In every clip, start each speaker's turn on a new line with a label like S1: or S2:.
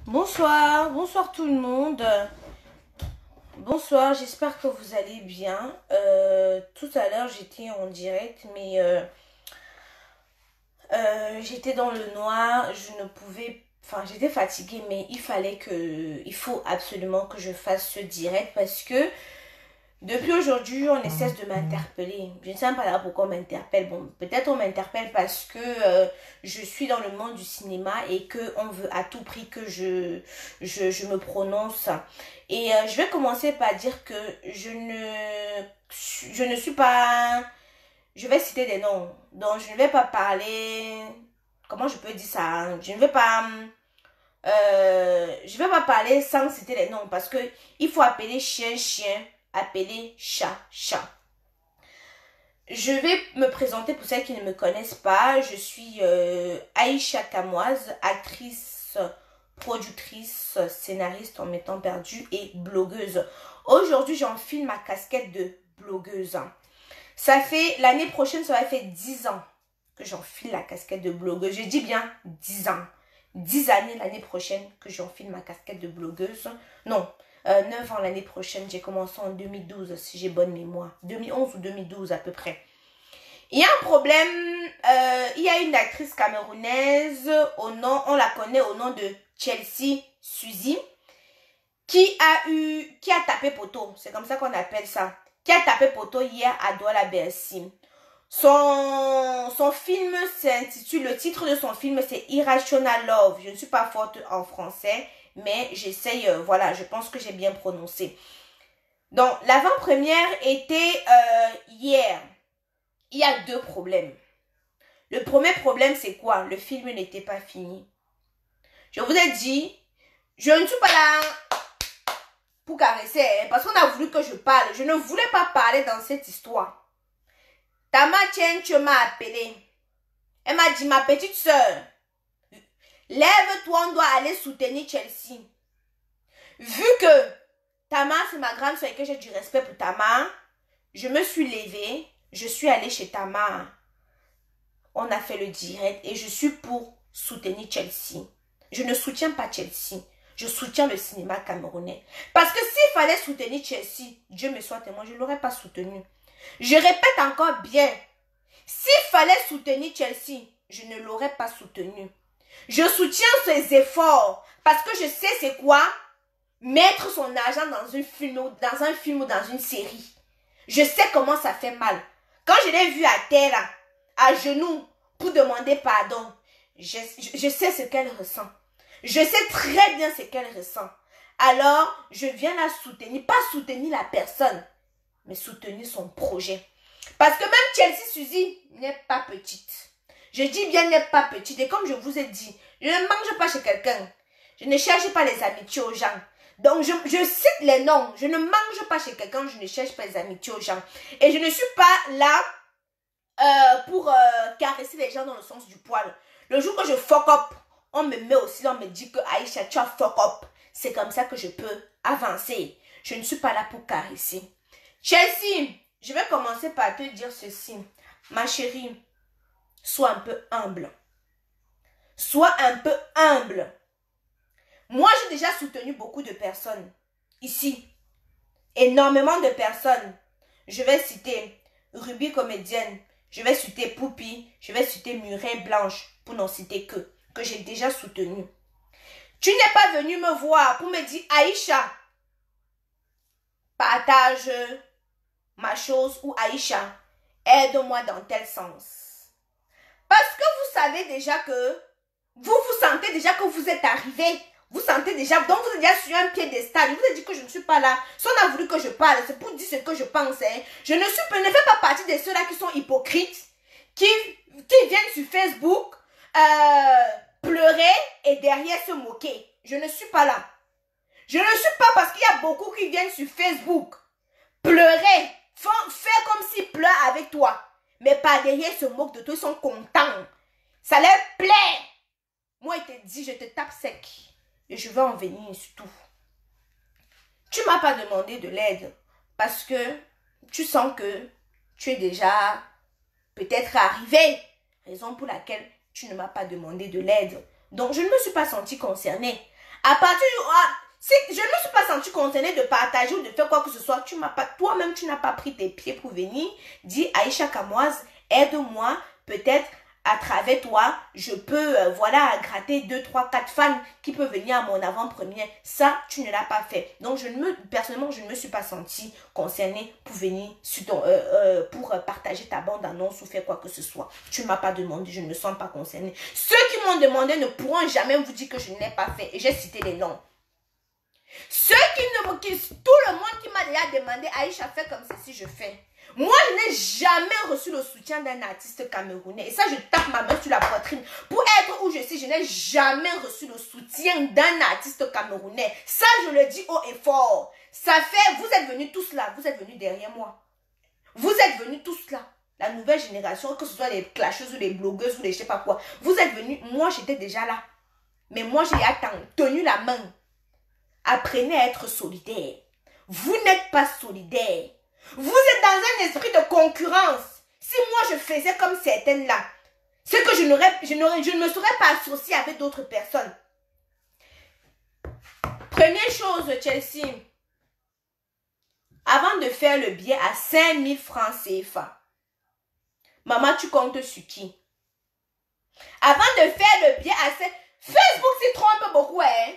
S1: Bonsoir, bonsoir tout le monde. Bonsoir, j'espère que vous allez bien. Tout à l'heure, j'étais en direct, mais j'étais dans le noir. Je ne pouvais... Enfin, j'étais fatiguée, mais il faut absolument que je fasse ce direct parce que depuis aujourd'hui, on essaie de m'interpeller. Je ne sais pas là pourquoi on m'interpelle. Bon, peut-être on m'interpelle parce que je suis dans le monde du cinéma et qu'on veut à tout prix que je me prononce. Et je vais commencer par dire que je ne suis pas... Je vais citer des noms. Donc, je ne vais pas parler... Comment je peux dire ça, hein? Je vais pas parler sans citer les noms parce que il faut appeler chien chien, appeler chat chat. Je vais me présenter pour celles qui ne me connaissent pas. Je suis Aïcha Kamoise, actrice, productrice, scénariste en mes temps perdus et blogueuse. Aujourd'hui, j'enfile ma casquette de blogueuse. Ça fait, l'année prochaine, ça va faire 10 ans que j'enfile la casquette de blogueuse. Je dis bien 10 ans. 10 années l'année prochaine que j'enfile ma casquette de blogueuse. Non, 9 ans l'année prochaine. J'ai commencé en 2012, si j'ai bonne mémoire. 2011 ou 2012 à peu près. Il y a un problème. Il y a une actrice camerounaise, on la connaît au nom de Chelsea Suzy, qui a tapé poteau. C'est comme ça qu'on appelle ça. Qui a tapé poteau hier à Douala Bercy. Son film s'intitule, le titre de son film c'est Irrational Love. Je ne suis pas forte en français, mais j'essaye, voilà, je pense que j'ai bien prononcé. Donc, l'avant-première était hier. Il y a deux problèmes. Le premier problème, c'est quoi? Le film n'était pas fini. Je vous ai dit, je ne suis pas là pour caresser, hein, parce qu'on a voulu que je parle. Je ne voulais pas parler dans cette histoire. Tama Tchenche m'a appelé. Elle m'a dit, ma petite soeur, lève-toi, on doit aller soutenir Chelsea. Vu que Tama, c'est ma grande soeur et que j'ai du respect pour Tama, je me suis levée, je suis allée chez Tama. On a fait le direct et je suis pour soutenir Chelsea. Je ne soutiens pas Chelsea. Je soutiens le cinéma camerounais. Parce que s'il fallait soutenir Chelsea, Dieu me soit témoin, je ne l'aurais pas soutenu. Je répète encore bien. S'il fallait soutenir Chelsea, je ne l'aurais pas soutenu. Je soutiens ses efforts parce que je sais c'est quoi mettre son argent dans un film ou dans une série. Je sais comment ça fait mal. Quand je l'ai vu à terre, là, à genoux, pour demander pardon, je sais ce qu'elle ressent. Je sais très bien ce qu'elle ressent. Alors, je viens la soutenir. Pas soutenir la personne, mais soutenir son projet. Parce que même Chelsea Suzy n'est pas petite. Je dis bien n'est pas petite. Et comme je vous ai dit, je ne mange pas chez quelqu'un. Je ne cherche pas les amitiés aux gens. Donc, je cite les noms. Je ne mange pas chez quelqu'un, je ne cherche pas les amitiés aux gens. Et je ne suis pas là pour caresser les gens dans le sens du poil. Le jour que je fuck up, on me met aussi là, on me dit que Aïcha, tu as fuck up. C'est comme ça que je peux avancer. Je ne suis pas là pour caresser. Chelsea, je vais commencer par te dire ceci. Ma chérie, sois un peu humble. Sois un peu humble. Moi, j'ai déjà soutenu beaucoup de personnes. Ici. Énormément de personnes. Je vais citer Ruby comédienne. Je vais citer Poupi. Je vais citer Muret Blanche. Pour n'en citer que j'ai déjà soutenu. Tu n'es pas venu me voir pour me dire Aïcha, partage ma chose ou Aïcha, aide-moi dans tel sens. Parce que vous savez déjà que vous sentez déjà que vous êtes arrivé. Vous sentez déjà, donc vous êtes déjà sur un piédestal. Je vous ai dit que je ne suis pas là. Si on a voulu que je parle, c'est pour dire ce que je pense. Hein. Je ne fais pas partie de ceux-là qui sont hypocrites, qui viennent sur Facebook pleurer et derrière se moquer. Je ne suis pas là. Je ne suis pas parce qu'il y a beaucoup qui viennent sur Facebook pleurer, faire comme s'ils pleurent avec toi. Mais par derrière se moquent de toi, ils sont contents. Ça leur plaît. Moi, il te dit, je te tape sec. Et je vais en venir sur tout. Tu ne m'as pas demandé de l'aide parce que tu sens que tu es déjà peut-être arrivé. Raison pour laquelle tu ne m'as pas demandé de l'aide. Donc, je ne me suis pas sentie concernée. À partir du... si je ne me suis pas sentie concernée de partager ou de faire quoi que ce soit, toi-même, tu n'as pas pris tes pieds pour venir dire Aïcha Kamoise, aide-moi, peut-être à travers toi, je peux, voilà, gratter 2, 3, 4 fans qui peuvent venir à mon avant-première. Ça, tu ne l'as pas fait. Donc, personnellement, je ne me suis pas sentie concernée pour venir sur pour partager ta bande-annonce ou faire quoi que ce soit. Tu ne m'as pas demandé, je ne me sens pas concernée. Ceux qui m'ont demandé ne pourront jamais vous dire que je ne l'ai pas fait. Et j'ai cité les noms. Tout le monde qui m'a déjà demandé, Aïcha, fais comme ceci, je fais. Moi, je n'ai jamais reçu le soutien d'un artiste camerounais. Et ça, je tape ma main sur la poitrine. Pour être où je suis, je n'ai jamais reçu le soutien d'un artiste camerounais. Ça, je le dis haut et fort. Ça fait, vous êtes venus tous là. Vous êtes venus derrière moi. Vous êtes venus tous là. La nouvelle génération, que ce soit les clasheuses ou les blogueuses ou les je sais pas quoi. Vous êtes venus, moi, j'étais déjà là. Mais moi, j'ai tenu la main. Apprenez à être solidaire. Vous n'êtes pas solidaire. Vous êtes dans un esprit de concurrence. Si moi je faisais comme certaines là, c'est que je ne me serais pas associée avec d'autres personnes. Première chose, Chelsea. Avant de faire le billet à 5000 francs CFA, maman, tu comptes sur qui? Avant de faire le billet à 5... Facebook s'y trompe beaucoup, hein?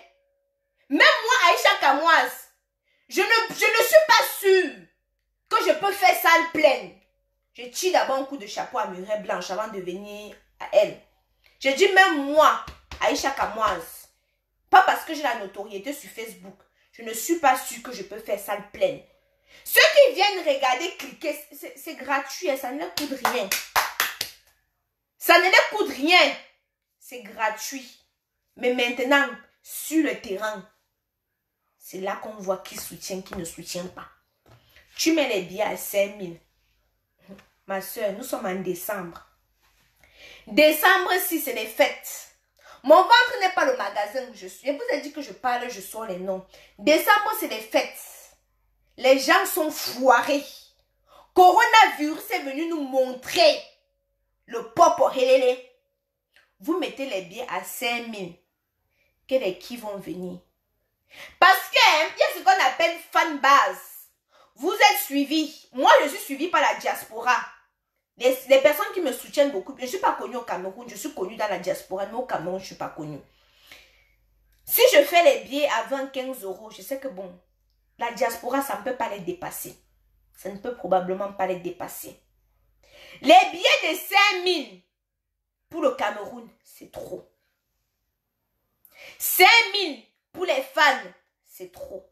S1: Même moi, Aïcha Kamoise, je ne suis pas sûre que je peux faire salle pleine. Je tire d'abord un coup de chapeau à Murée Blanche avant de venir à elle. Je dis même moi, Aïcha Kamoise, pas parce que j'ai la notoriété sur Facebook, je ne suis pas sûre que je peux faire salle pleine. Ceux qui viennent regarder, cliquer, c'est gratuit, ça ne leur coûte rien. Ça ne leur coûte rien. C'est gratuit. Mais maintenant, sur le terrain, c'est là qu'on voit qui soutient, qui ne soutient pas. Tu mets les billets à 5000. Ma soeur, nous sommes en décembre. Décembre, si c'est les fêtes. Mon ventre n'est pas le magasin où je suis. Je vous ai dit que je parle, je sors les noms. Décembre, c'est les fêtes. Les gens sont foirés. Coronavirus est venu nous montrer le popo helele. Vous mettez les billets à 5000. Quels qui vont venir? Parce qu'il y a ce qu'on appelle fan base. Vous êtes suivis. Moi, je suis suivi par la diaspora. Les personnes qui me soutiennent beaucoup. Je ne suis pas connue au Cameroun. Je suis connue dans la diaspora. Mais au Cameroun, je ne suis pas connue. Si je fais les billets à 20-15 euros, je sais que bon, la diaspora, ça ne peut pas les dépasser. Ça ne peut probablement pas les dépasser. Les billets de 5000 pour le Cameroun, c'est trop. 5000 pour les fans, c'est trop.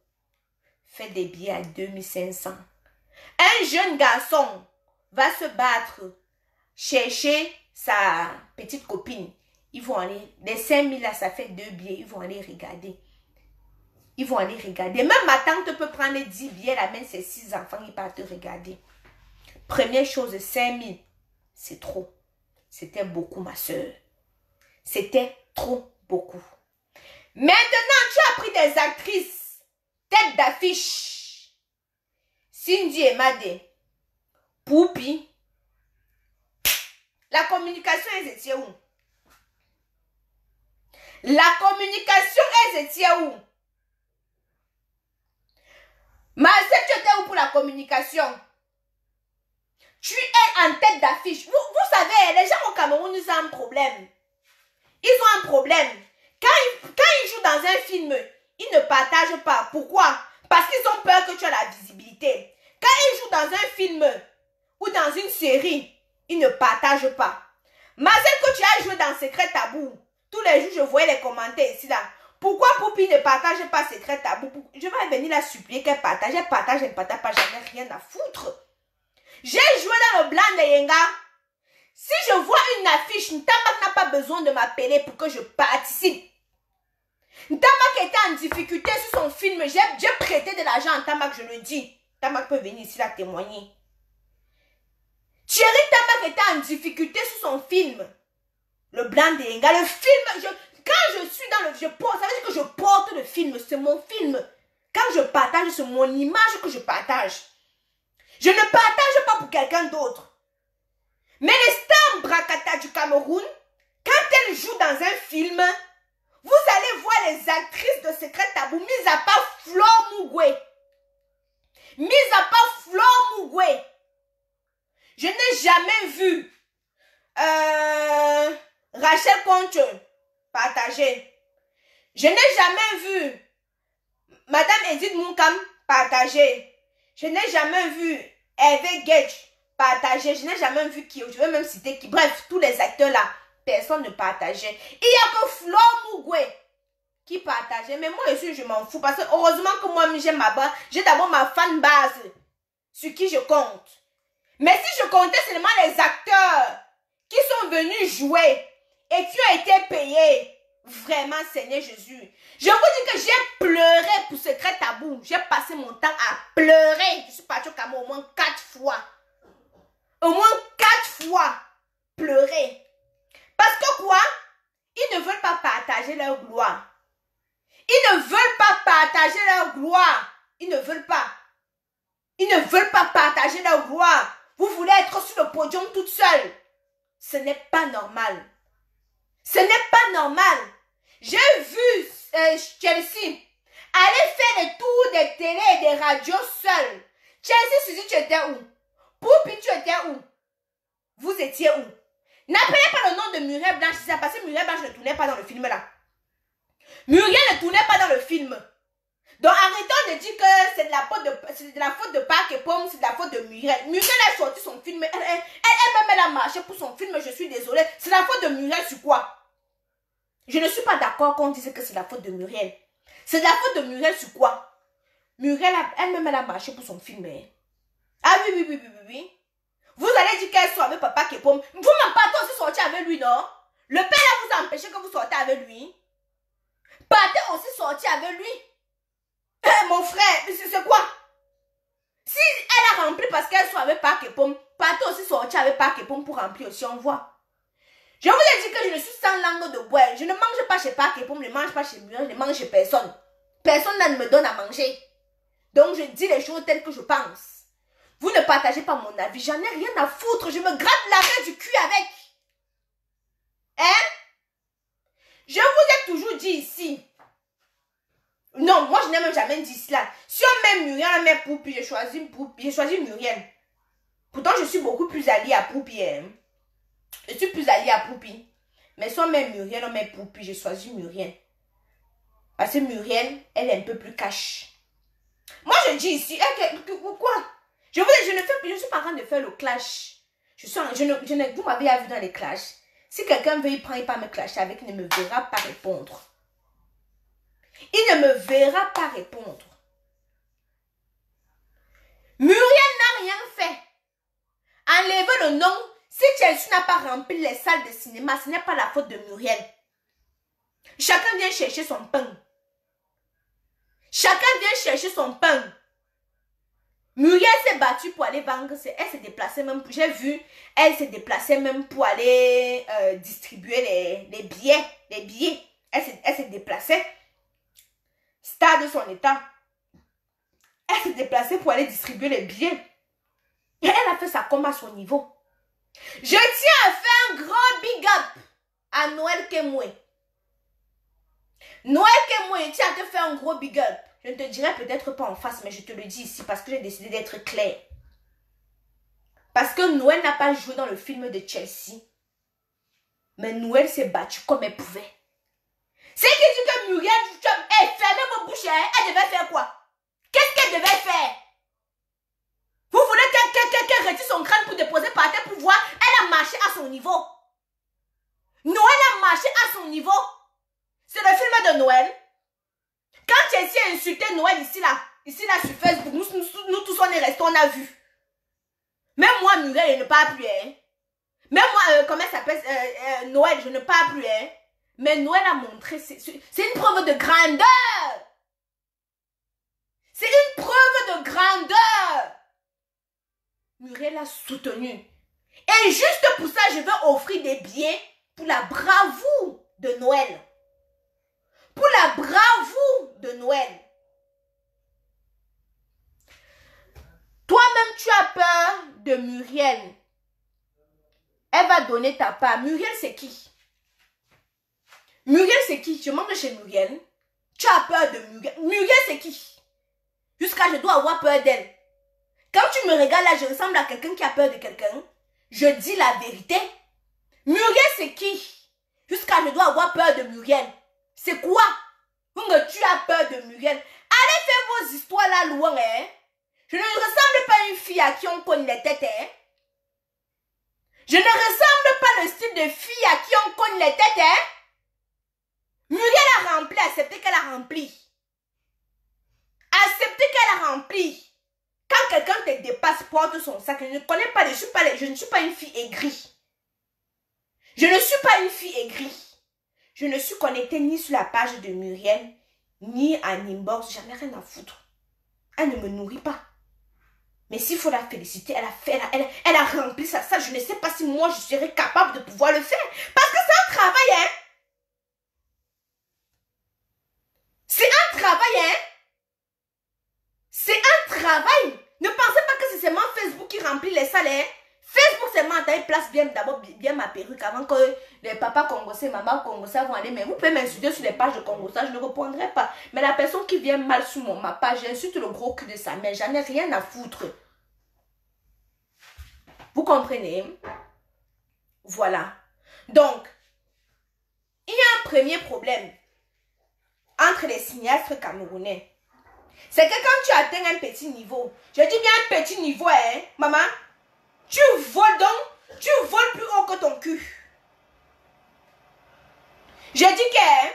S1: Faites des billets à 2500. Un jeune garçon va se battre, chercher sa petite copine. Ils vont aller, les 5000 là, ça fait 2 billets. Ils vont aller regarder. Ils vont aller regarder. Même ma tante peut prendre 10 billets, la main, ses 6 enfants, ils partent regarder. Première chose, 5000, c'est trop. C'était beaucoup, ma soeur. C'était trop beaucoup. Maintenant, tu as pris des actrices, tête d'affiche. Cindy et Madé. Poupi. La communication, elle se tient où? La communication, elle se tient où? Marcel, tu étais où pour la communication? Tu es en tête d'affiche. Vous savez, les gens au Cameroun, ils ont un problème. Ils ont un problème. Quand ils jouent dans un film, ils ne partagent pas. Pourquoi? Parce qu'ils ont peur que tu aies la visibilité. Quand ils jouent dans un film ou dans une série, ils ne partagent pas. Marcel, que tu as joué dans Secret Tabou, tous les jours, je voyais les commentaires ici, là. Pourquoi Poupi ne partage pas Secret Tabou? Je vais venir la supplier qu'elle partage. Elle partage, elle ne partage pas. J'en ai rien à foutre. J'ai joué dans le blanc de Yenga. Si je vois une affiche, Ntamak n'a pas besoin de m'appeler pour que je participe. Ntamak était en difficulté sur son film. J'ai prêté de l'argent à Ntamak, je le dis. Ntamak peut venir ici la témoigner. Thierry Ntamak était en difficulté sur son film. Le blanc de Yenga. Le film, quand je suis dans le... ça veut dire que je porte le film. C'est mon film. Quand je partage, c'est mon image que je partage. Je ne partage pas pour quelqu'un d'autre. Mais les stars Brakata du Cameroun, quand elles jouent dans un film, vous allez voir les actrices de Secret Tabou, mis à part Flo Mugwe. Mis à part Flo Mugwe. Je n'ai jamais vu Rachel Conche partager. Je n'ai jamais vu Madame Edith Moukam partager. Je n'ai jamais vu Hervé Gage partager. Je n'ai jamais vu qui. Je vais même citer qui. Bref, tous les acteurs là, personne ne partageait. Il n'y a que Flo Mugwe qui partageait. Mais moi aussi, je m'en fous. Parce que heureusement que moi, j'ai ma base. J'ai d'abord ma fan base sur qui je compte. Mais si je comptais seulement les acteurs qui sont venus jouer et qui ont été payés, vraiment, Seigneur Jésus. Je vous dis que j'ai pleuré pour Secret Tabou. J'ai passé mon temps à pleurer. Je suis partie au Cameroun au moins 4 fois. Au moins 4 fois. Pleurer. Parce que quoi? Ils ne veulent pas partager leur gloire. Ils ne veulent pas partager leur gloire. Ils ne veulent pas. Ils ne veulent pas partager leur gloire. Vous voulez être sur le podium toute seule. Ce n'est pas normal. Ce n'est pas normal. J'ai vu Chelsea aller faire les tours des télés et des radios seule. Chelsea, Suzy, tu étais où? Poupi, tu étais où? Vous étiez où? N'appelez pas le nom de Muriel Blanche, c'est parce que Muriel Blanche ne tournait pas dans le film là. Muriel ne tournait pas dans le film. Donc arrêtons de dire que c'est de la faute de Park et Pomme, c'est de la faute de Muriel. Muriel a sorti son film, elle-même elle a marché pour son film, je suis désolée. C'est la faute de Muriel sur quoi? Je ne suis pas d'accord qu'on dise que c'est la faute de Muriel. C'est la faute de Muriel sur quoi? Muriel elle-même elle a marché pour son film. Ah oui. Vous allez dire qu'elle soit avec papa Kepom. Vous-même partez aussi sortir avec lui, non? Le père là vous a empêché que vous sortez avec lui. Partez aussi sortir avec lui. Mon frère, c'est quoi? Si elle a rempli parce qu'elle soit avec Park et Pomme, partez aussi sortir avec Park et Pomme pour remplir aussi, on voit. Je vous ai dit que je ne suis sans langue de bois. Je ne mange pas chez Park et Pomme, je ne mange pas chez Muriel, je ne mange chez personne. Personne ne me donne à manger. Donc je dis les choses telles que je pense. Vous ne partagez pas mon avis, j'en ai rien à foutre. Je me gratte la main du cul avec. Hein? Je vous ai toujours dit ici. Non, moi je n'ai même jamais dit cela. Si on met Muriel, on met Poupi, j'ai choisi Muriel. Pourtant, je suis beaucoup plus alliée à Poupi. Hein? Je suis plus alliée à Poupi. Mais si on met Muriel, on met Poupi, j'ai choisi Muriel. Parce que Muriel, elle est un peu plus cash. Moi, je dis ici, quoi? Je ne suis pas en train de faire le clash. Vous m'avez vu dans les clashs. Si quelqu'un veut y prendre, il pas me clasher avec, il ne me verra pas répondre. Il ne me verra pas répondre. Muriel n'a rien fait. Enlevez le nom. Si Chelsea n'a pas rempli les salles de cinéma, ce n'est pas la faute de Muriel. Chacun vient chercher son pain. Chacun vient chercher son pain. Muriel s'est battue pour aller vendre. Elle s'est déplacée même. J'ai vu, elle s'est déplacée même pour aller distribuer les billets. Les billets. Elle s'est déplacée. Star de son état. Elle s'est déplacée pour aller distribuer les billets. Et elle a fait sa com à son niveau. Je tiens à faire un grand big up à Noël Kemwe. Noël Kemwe, je tiens à te faire un gros big up. Je ne te dirai peut-être pas en face, mais je te le dis ici parce que j'ai décidé d'être clair. Parce que Noël n'a pas joué dans le film de Chelsea. Mais Noël s'est battue comme elle pouvait. C'est qui dit que Muriel, fermez vos bouches, elle devait faire quoi? Qu'est-ce qu'elle devait faire? Vous voulez qu'elle retire son crâne pour déposer par terre pour voir? Elle a marché à son niveau. Noël a marché à son niveau. C'est le film de Noël. Quand Chelsea a insulté Noël ici là sur Facebook, nous tous on est restés, on a vu. Même moi, Muriel, je ne parle plus. Hein. Même moi, comment ça s'appelle, Noël, je ne parle plus. Hein. Mais Noël a montré, c'est une preuve de grandeur. C'est une preuve de grandeur. Muriel a soutenu. Et juste pour ça, je veux offrir des billets pour la bravoure de Noël. Pour la bravoure de Noël. Toi-même, tu as peur de Muriel. Elle va donner ta part. Muriel, c'est qui? Muriel, c'est qui? Je monte chez Muriel. Tu as peur de Muriel. Muriel, c'est qui? Jusqu'à je dois avoir peur d'elle. Quand tu me regardes là, je ressemble à quelqu'un qui a peur de quelqu'un. Je dis la vérité. Muriel, c'est qui? Jusqu'à je dois avoir peur de Muriel. C'est quoi? Tu as peur de Muriel. Allez faire vos histoires là loin, hein. Je ne ressemble pas à une fille à qui on cogne les têtes, hein. Je ne ressemble pas le style de fille à qui on cogne les têtes, hein. Muriel a rempli, acceptez qu'elle a rempli. Acceptez qu'elle a rempli. Quand quelqu'un te dépasse, porte son sac. Je ne connais pas, je ne suis pas une fille aigrie. Je ne suis pas une fille aigrie. Je ne suis connectée ni sur la page de Muriel, ni en inbox. J'en ai rien à foutre. Elle ne me nourrit pas. Mais s'il faut la féliciter, elle a rempli ça. Je ne sais pas si moi, je serais capable de pouvoir le faire. Parce que c'est un travail, hein. C'est un travail, hein. C'est un travail. Ne pensez pas que c'est seulement Facebook qui remplit les salaires. Facebook seulement il place d'abord bien ma perruque avant que les papas congolais, maman congolais vont aller. Mais vous pouvez m'insulter sur les pages de congolais, je ne répondrai pas. Mais la personne qui vient mal sur ma page, j'insulte le gros cul de sa mère. J'en ai rien à foutre. Vous comprenez? Voilà. Donc, il y a un premier problème entre les cinéastes camerounais. C'est que quand tu atteins un petit niveau, je dis bien un petit niveau, hein, maman, tu voles donc, tu voles plus haut que ton cul. Je dis que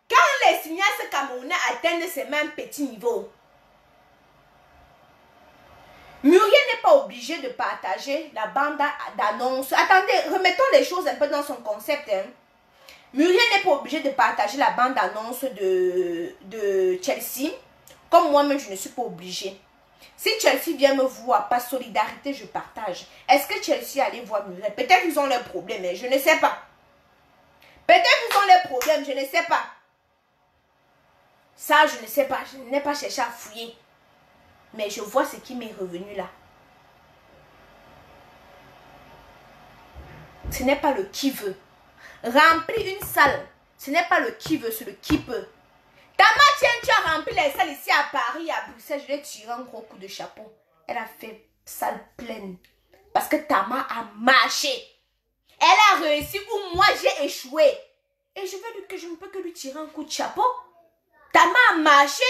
S1: quand les cinéastes camerounais atteignent ces mêmes petits niveaux, Muriel n'est pas obligé de partager la bande d'annonces. Attendez, remettons les choses un peu dans son concept. Hein. Muriel n'est pas obligé de partager la bande d'annonces de Chelsea. Comme moi-même, je ne suis pas obligée. Si Chelsea vient me voir par solidarité, je partage. Est-ce que Chelsea allait voir Muriel? Peut-être qu'ils ont leurs problèmes, mais je ne sais pas. Peut-être qu'ils ont leurs problèmes, je ne sais pas. Ça, je ne sais pas. Je n'ai pas cherché à fouiller. Mais je vois ce qui m'est revenu là. Ce n'est pas le qui veut. Remplir une salle, ce n'est pas le qui veut, c'est le qui peut. Tama, tiens, tu as rempli les salles ici à Paris, à Bruxelles. Je lui ai tiré un gros coup de chapeau. Elle a fait salle pleine. Parce que Tama a marché. Elle a réussi où moi j'ai échoué. Et je vais dire que je ne peux que lui tirer un coup de chapeau. Tama a marché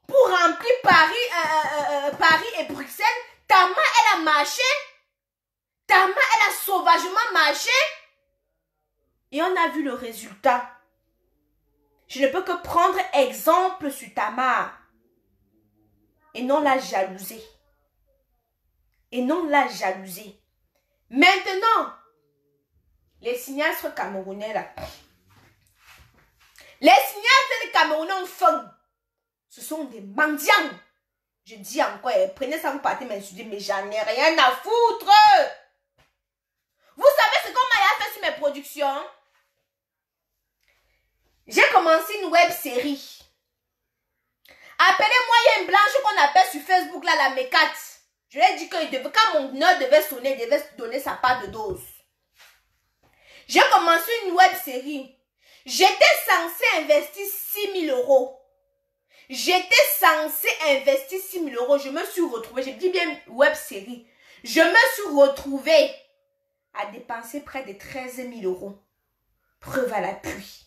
S1: pour remplir Paris et Bruxelles. Tama, elle a marché. Tama, elle a sauvagement marché. Et on a vu le résultat. Je ne peux que prendre exemple sur Tama. Et non la jalouser. Et non la jalouser. Maintenant, les cinéastes camerounais là. Les cinéastes camerounais ont faim. Ce sont des mendiants. Je dis encore, prenez ça, vous partez m'insulter, mais j'en ai rien à foutre. Vous savez ce qu'on m'a fait sur mes productions? J'ai commencé une web série. Appelez-moi, il y a une blanche qu'on appelle sur Facebook là, la mécate. Je lui ai dit que quand mon heure devait sonner, il devait donner sa part de dose. J'ai commencé une web série. J'étais censée investir 6 000 €. J'étais censée investir 6 000 €. Je me suis retrouvée, je dis bien web série. Je me suis retrouvée à dépenser près de 13 000 €. Preuve à l'appui.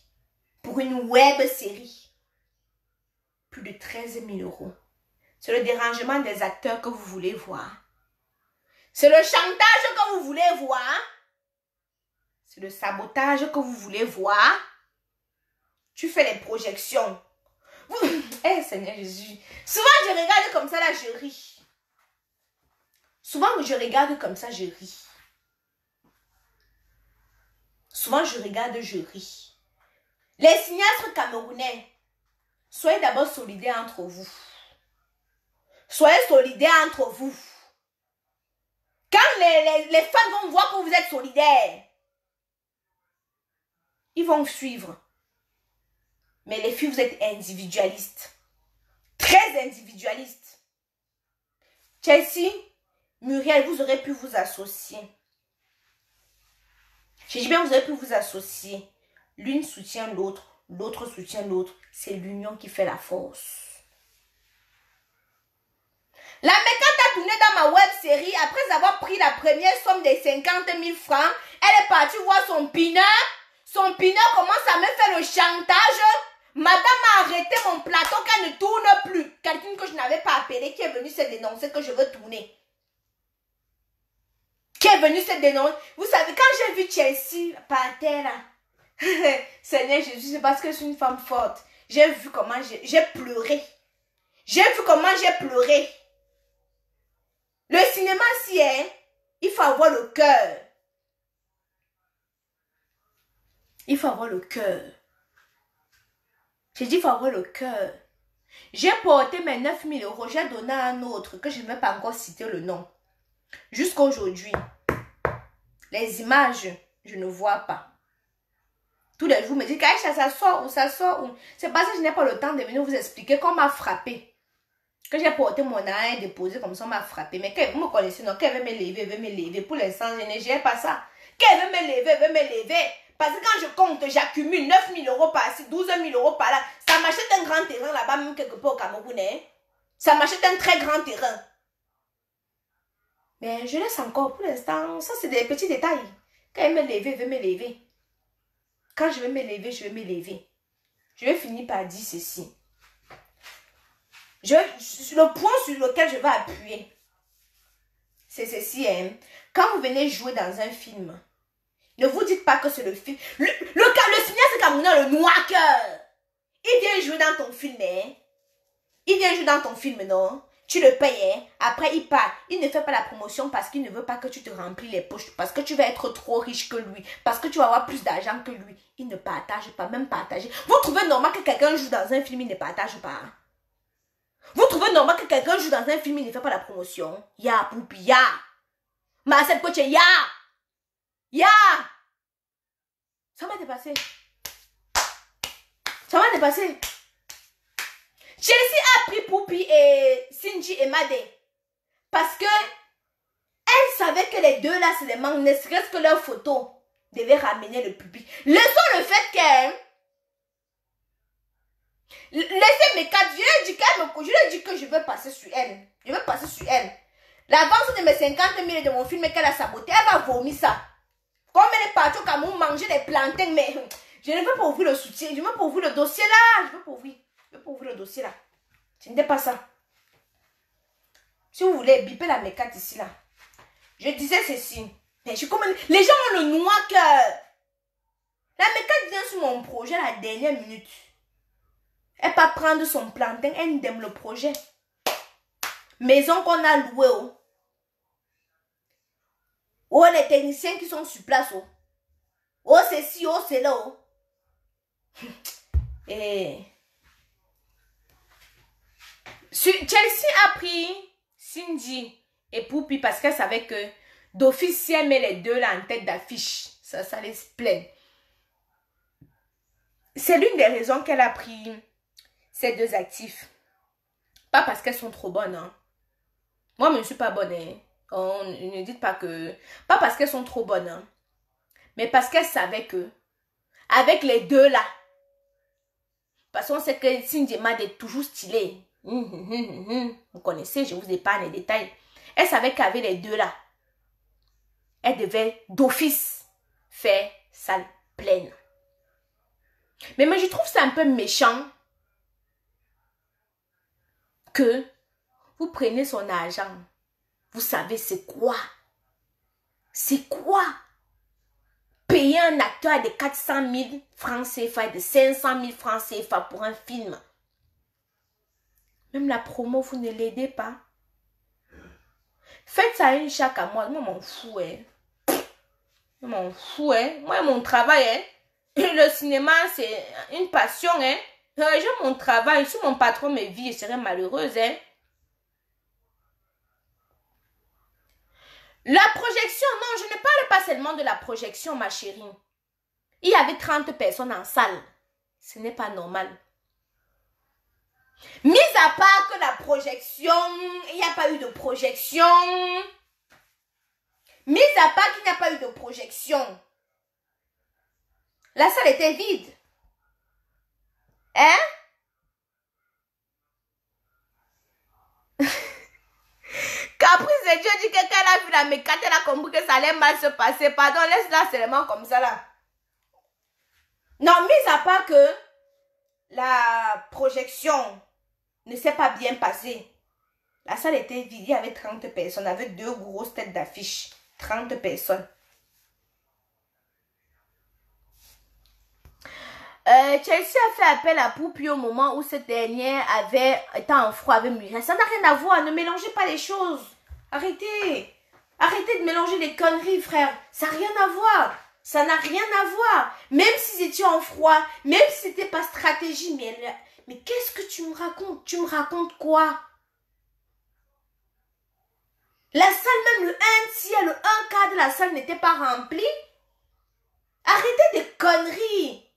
S1: Pour une web série. Plus de 13 000 €. C'est le dérangement des acteurs que vous voulez voir. C'est le chantage que vous voulez voir. C'est le sabotage que vous voulez voir. Tu fais les projections. Eh Seigneur Jésus. Souvent je regarde comme ça là, je ris. Souvent je regarde comme ça, je ris. Souvent je regarde, je ris. Les cinéastes camerounais, soyez d'abord solidaires entre vous. Soyez solidaires entre vous. Quand les fans vont voir que vous êtes solidaires, ils vont suivre. Mais les filles, vous êtes individualistes. Très individualistes. Chelsea, Muriel, vous aurez pu vous associer. Je dis bien, vous aurez pu vous associer. L'une soutient l'autre. l'autre soutient l'autre. C'est l'union qui fait la force. La mécante a tourné dans ma web série. Après avoir pris la première somme de 50 000 francs, elle est partie voir son pineur. Son pineur commence à me faire le chantage. Madame a arrêté mon plateau qu'elle ne tourne plus. Quelqu'un que je n'avais pas appelé qui est venu se dénoncer que je veux tourner. Qui est venu se dénoncer. Vous savez, quand j'ai vu Chelsea par terre là, Seigneur Jésus, c'est parce que je suis une femme forte. J'ai vu comment j'ai pleuré. J'ai vu comment j'ai pleuré. Le cinéma, si, hein, il faut avoir le cœur. Il faut avoir le cœur. J'ai dit, il faut avoir le cœur. J'ai porté mes 9 000 €. J'ai donné à un autre que je ne vais pas encore citer le nom. Jusqu'à aujourd'hui, les images, je ne vois pas. Tous les jours, je me dis, Kaïcha, ça sort ou ça sort ou... C'est parce que je n'ai pas le temps de venir vous expliquer qu'on m'a frappé. Que j'ai porté mon argent et déposé comme ça, on m'a frappé. Mais vous me connaissez, non? Qu'elle veut me lever, veut me lever. Pour l'instant, je n'ai pas ça. Qu'elle veut me lever, veut me lever. Parce que quand je compte, j'accumule 9 000 € par-ci, 12 000 € par-là. Ça m'achète un grand terrain là-bas, même quelque part au Cameroun. Hein? Ça m'achète un très grand terrain. Mais je laisse encore pour l'instant. Ça, c'est des petits détails. Quand elle me lever, veut me lever. Quand je vais me lever, je vais me lever. Je vais finir par dire ceci. Le point sur lequel je vais appuyer, c'est ceci. Hein. Quand vous venez jouer dans un film, ne vous dites pas que c'est le film. Le cinéaste camerounais, le noir cœur, il vient jouer dans ton film. Hein. Il vient jouer dans ton film, non? Tu le payes. Hein. Après, il part. Il ne fait pas la promotion parce qu'il ne veut pas que tu te remplis les poches. Parce que tu vas être trop riche que lui. Parce que tu vas avoir plus d'argent que lui. Il ne partage pas, même partager. Vous trouvez normal que quelqu'un joue dans un film, il ne partage pas? Vous trouvez normal que quelqu'un joue dans un film, il ne fait pas la promotion? Ya, poupi, ya. Marcel Coche, ya. Ya. Ça m'a dépassé. Ça m'a dépassé. Chelsea a pris Poupi et Sinji et Made. Parce que elle savait que les deux là, c'est des manques. Ne serait-ce que leurs photos devaient ramener le public. Leçon le fait qu'elle... Laissez mes cartes. Je lui ai dit que je veux passer sur elle. Je veux passer sur elle. L'avance de mes 50 000 de mon film qu'elle a saboté, elle va vomir ça. Comme elle est partie au Cameroun manger des plantains, mais je ne veux pas ouvrir le soutien. Je veux pas ouvrir le dossier là. Je veux pas ouvrir. Je veux pas ouvrir le dossier là. Ce n'était pas ça. Si vous voulez biper la mécate ici là. Je disais ceci. Mais je comme... Les gens ont le noir cœur. La mécate vient sur mon projet à la dernière minute. Elle va prendre son plantain, elle aime le projet. Maison qu'on a louée. Oh, les techniciens qui sont sur place. Oh, c'est ci, oh, c'est là. Et... Chelsea a pris Cindy et Poupi parce qu'elle savait que d'office, si elle met les deux là en tête d'affiche, ça les plaît. C'est l'une des raisons qu'elle a pris ces deux actifs. Pas parce qu'elles sont trop bonnes. Hein. Moi, je ne suis pas bonne. Hein. Oh, ne dites pas que... Pas parce qu'elles sont trop bonnes. Hein. Mais parce qu'elle savait que avec les deux là, parce qu'on sait que Cindy Mad est toujours stylée. Vous connaissez, je vous épargne les détails. Elle savait qu'avec les deux là, elle devait d'office faire salle pleine. Mais je trouve ça un peu méchant que vous prenez son argent. Vous savez c'est quoi? C'est quoi? Payer un acteur de 400 000 francs CFA et de 500 000 francs CFA pour un film. Même la promo, vous ne l'aidez pas. Faites ça une chaque à moi. Moi, m'en fous, hein. Je m'en fous, hein. Moi, mon travail, hein. Le cinéma, c'est une passion, hein. J'aime mon travail. Si mon patron me vit, je serais malheureuse, hein. La projection, non, je ne parle pas seulement de la projection, ma chérie. Il y avait 30 personnes en salle. Ce n'est pas normal. Mis à part que la projection, il n'y a pas eu de projection. Mis à part qu'il n'y a pas eu de projection. La salle était vide. Hein? Caprice de Dieu dit que quand elle a vu la mécate, elle a compris que ça allait mal se passer. Pardon, laisse-la seulement comme ça là. Non, mis à part que la projection ne s'est pas bien passée. La salle était vide, il y avait 30 personnes avec 2 grosses têtes d'affiche. 30 personnes. Chelsea a fait appel à Poupi au moment où cette dernière était en froid avec Muriel. Ça n'a rien à voir, ne mélangez pas les choses. Arrêtez. Arrêtez de mélanger les conneries, frère. Ça n'a rien à voir. Ça n'a rien à voir. Même s'ils étaient en froid, même si c'était pas stratégie, mais qu'est-ce que tu me racontes? Tu me racontes quoi? La salle, même le 1 tiers, le 1 quart de la salle n'était pas rempli. Arrêtez des conneries.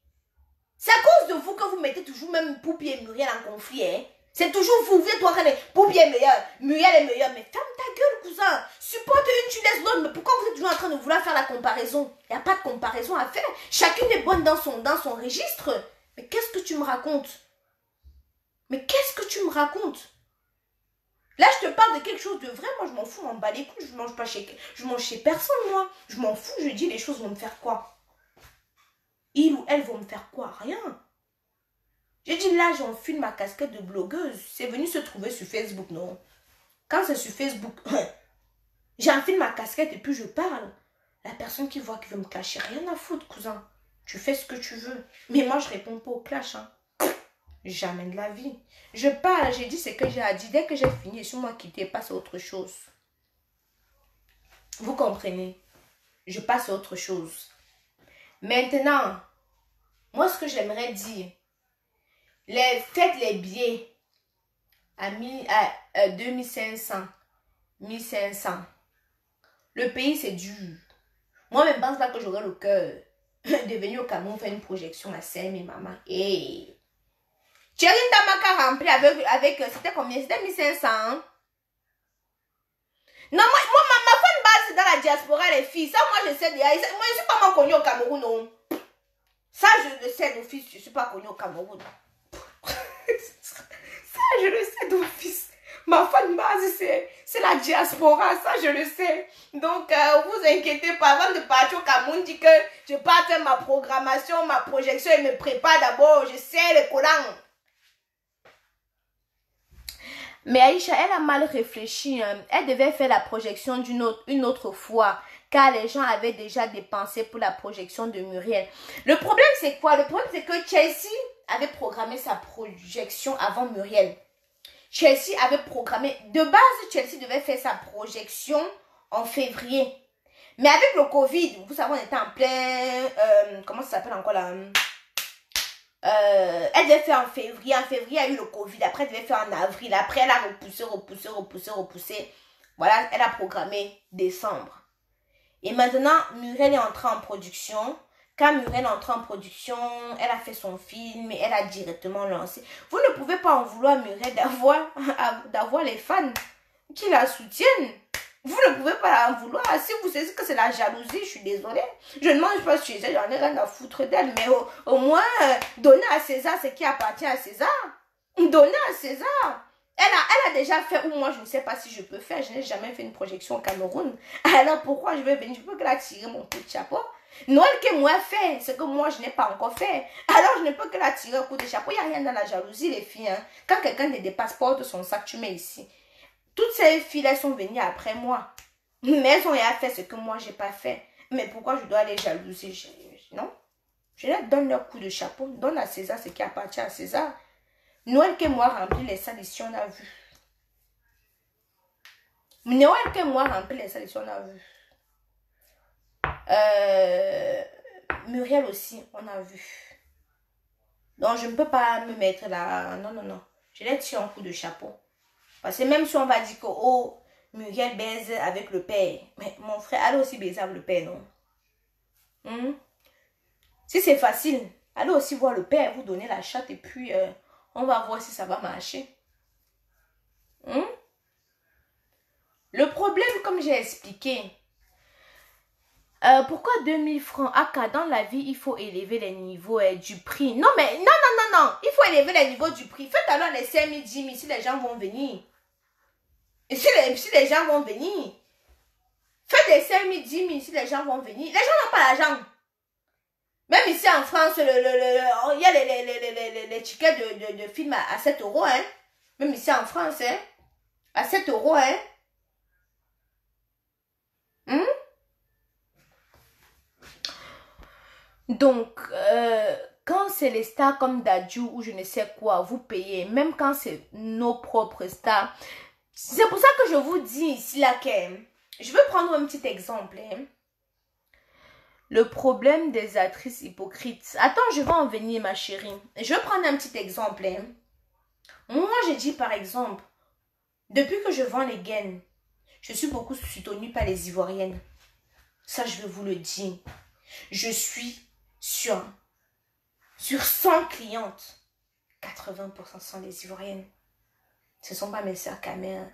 S1: C'est à cause de vous que vous mettez toujours même Poupi et Muriel en conflit. Hein? C'est toujours vous, vous êtes toi, Poupi est meilleur, Muriel est meilleur. Mais ferme ta gueule, cousin. Supporte une, tu laisses l'autre. Mais pourquoi vous êtes toujours en train de vouloir faire la comparaison? Il n'y a pas de comparaison à faire. Chacune est bonne dans son registre. Mais qu'est-ce que tu me racontes? Mais qu'est-ce que tu me racontes? Là, je te parle de quelque chose de vrai. Moi, je m'en fous, m'en bats les couilles. Je mange chez personne, moi. Je m'en fous, je dis les choses vont me faire quoi? Il ou elle vont me faire quoi? Rien. J'ai dit là, j'enfile ma casquette de blogueuse. C'est venu se trouver sur Facebook, non? Quand c'est sur Facebook, j'enfile ma casquette et puis je parle. La personne qui voit qui veut me clasher, rien à foutre, cousin. Tu fais ce que tu veux. Mais moi, je réponds pas au clash. Hein. Jamais de la vie. Je parle, j'ai dit ce que j'ai à dire. Dès que j'ai fini, sur moi quitter, passe à autre chose. Vous comprenez? Je passe à autre chose. Maintenant, moi, ce que j'aimerais dire, faites les billets à 2500, 1500. Le pays, c'est dur. Moi, je ne pense pas que j'aurais le cœur de venir au Cameroun faire une projection à 5000, maman. Hey. Thierry Damaka rempli avec c'était combien? C'était 1500. Hein? Non, moi, ma fan base dans la diaspora, les filles. Ça, moi, je sais déjà. Moi, je ne suis pas connue au Cameroun, non. Ça, je le sais d'office. Je ne suis pas connue au Cameroun. Ça, je le sais d'office. Ma fan base, c'est la diaspora. Ça, je le sais. Donc, vous inquiétez pas. Avant de partir au Cameroun, dit que je pars faire ma programmation, ma projection et me prépare d'abord. Je sais le collant. Mais Aïcha, elle a mal réfléchi. Hein. Elle devait faire la projection une autre fois. Car les gens avaient déjà dépensé pour la projection de Muriel. Le problème, c'est quoi? Le problème, c'est que Chelsea avait programmé sa projection avant Muriel. Chelsea avait programmé... De base, Chelsea devait faire sa projection en février. Mais avec le Covid, vous savez, on était en plein... comment ça s'appelle encore là? Elle devait faire en février. En février, il y a eu le Covid. Après, elle devait faire en avril. Après, elle a repoussé. Voilà, elle a programmé décembre. Et maintenant, Muriel est entrée en production. Quand Muriel est entrée en production, elle a fait son film et elle a directement lancé. Vous ne pouvez pas en vouloir Muriel d'avoir les fans qui la soutiennent. Vous ne pouvez pas en vouloir. Si vous savez que c'est la jalousie, je suis désolée. Je ne mange pas chez elle, j'en ai rien à foutre d'elle. Mais au moins, donner à César ce qui appartient à César. Donner à César. Elle a déjà fait, ou moi je ne sais pas si je peux faire. Je n'ai jamais fait une projection au Cameroun. Alors pourquoi je vais venir? Je peux que la tirer mon coup de chapeau. Noël que moi fait, ce que moi je n'ai pas encore fait. Alors je ne peux que la tirer au coup de chapeau. Il n'y a rien dans la jalousie, les filles. Hein. Quand quelqu'un te dépasse, porte son sac, tu mets ici. Toutes ces filles, elles sont venues après moi. Mais elles ont fait ce que moi, je n'ai pas fait. Mais pourquoi je dois les jalouser? Non. Je leur donne leur coup de chapeau. Donne à César ce qui appartient à César. Noël que moi remplit les salles ici, on a vu. Noël que moi remplit les salles ici, on a vu. Muriel aussi, on a vu. Donc, je ne peux pas me mettre là. Non. Je les tire en coup de chapeau. Parce que même si on va dire que, oh, Muriel baise avec le père. Mais mon frère, allez aussi baiser avec le père, non? Si c'est facile, allez aussi voir le père, vous donner la chatte et puis on va voir si ça va marcher. Le problème, comme j'ai expliqué, Pourquoi 2000 francs? Aka, dans la vie, il faut élever les niveaux du prix. Non, mais non. Il faut élever les niveaux du prix. Faites alors les 5 000, 10 000 si les gens vont venir. Et si les gens vont venir. Faites les 5 000, 10 000 si les gens vont venir. Les gens n'ont pas l'argent. Même ici en France, il y a les tickets de film à 7 euros. Hein. Même ici en France, hein. À 7 euros. Hein. Donc, quand c'est les stars comme Dadju ou je ne sais quoi, vous payez. Même quand c'est nos propres stars. C'est pour ça que je vous dis ici là que... Je veux prendre un petit exemple. Hein. Le problème des actrices hypocrites. Attends, je vais en venir ma chérie. Je vais prendre un petit exemple. Hein. Moi, j'ai dit par exemple, depuis que je vends les gaines, je suis beaucoup soutenue par les Ivoiriennes. Ça, je vais vous le dire. Je suis sur 100 clientes, 80% sont des Ivoiriennes. Ce ne sont pas mes soeurs Kamel.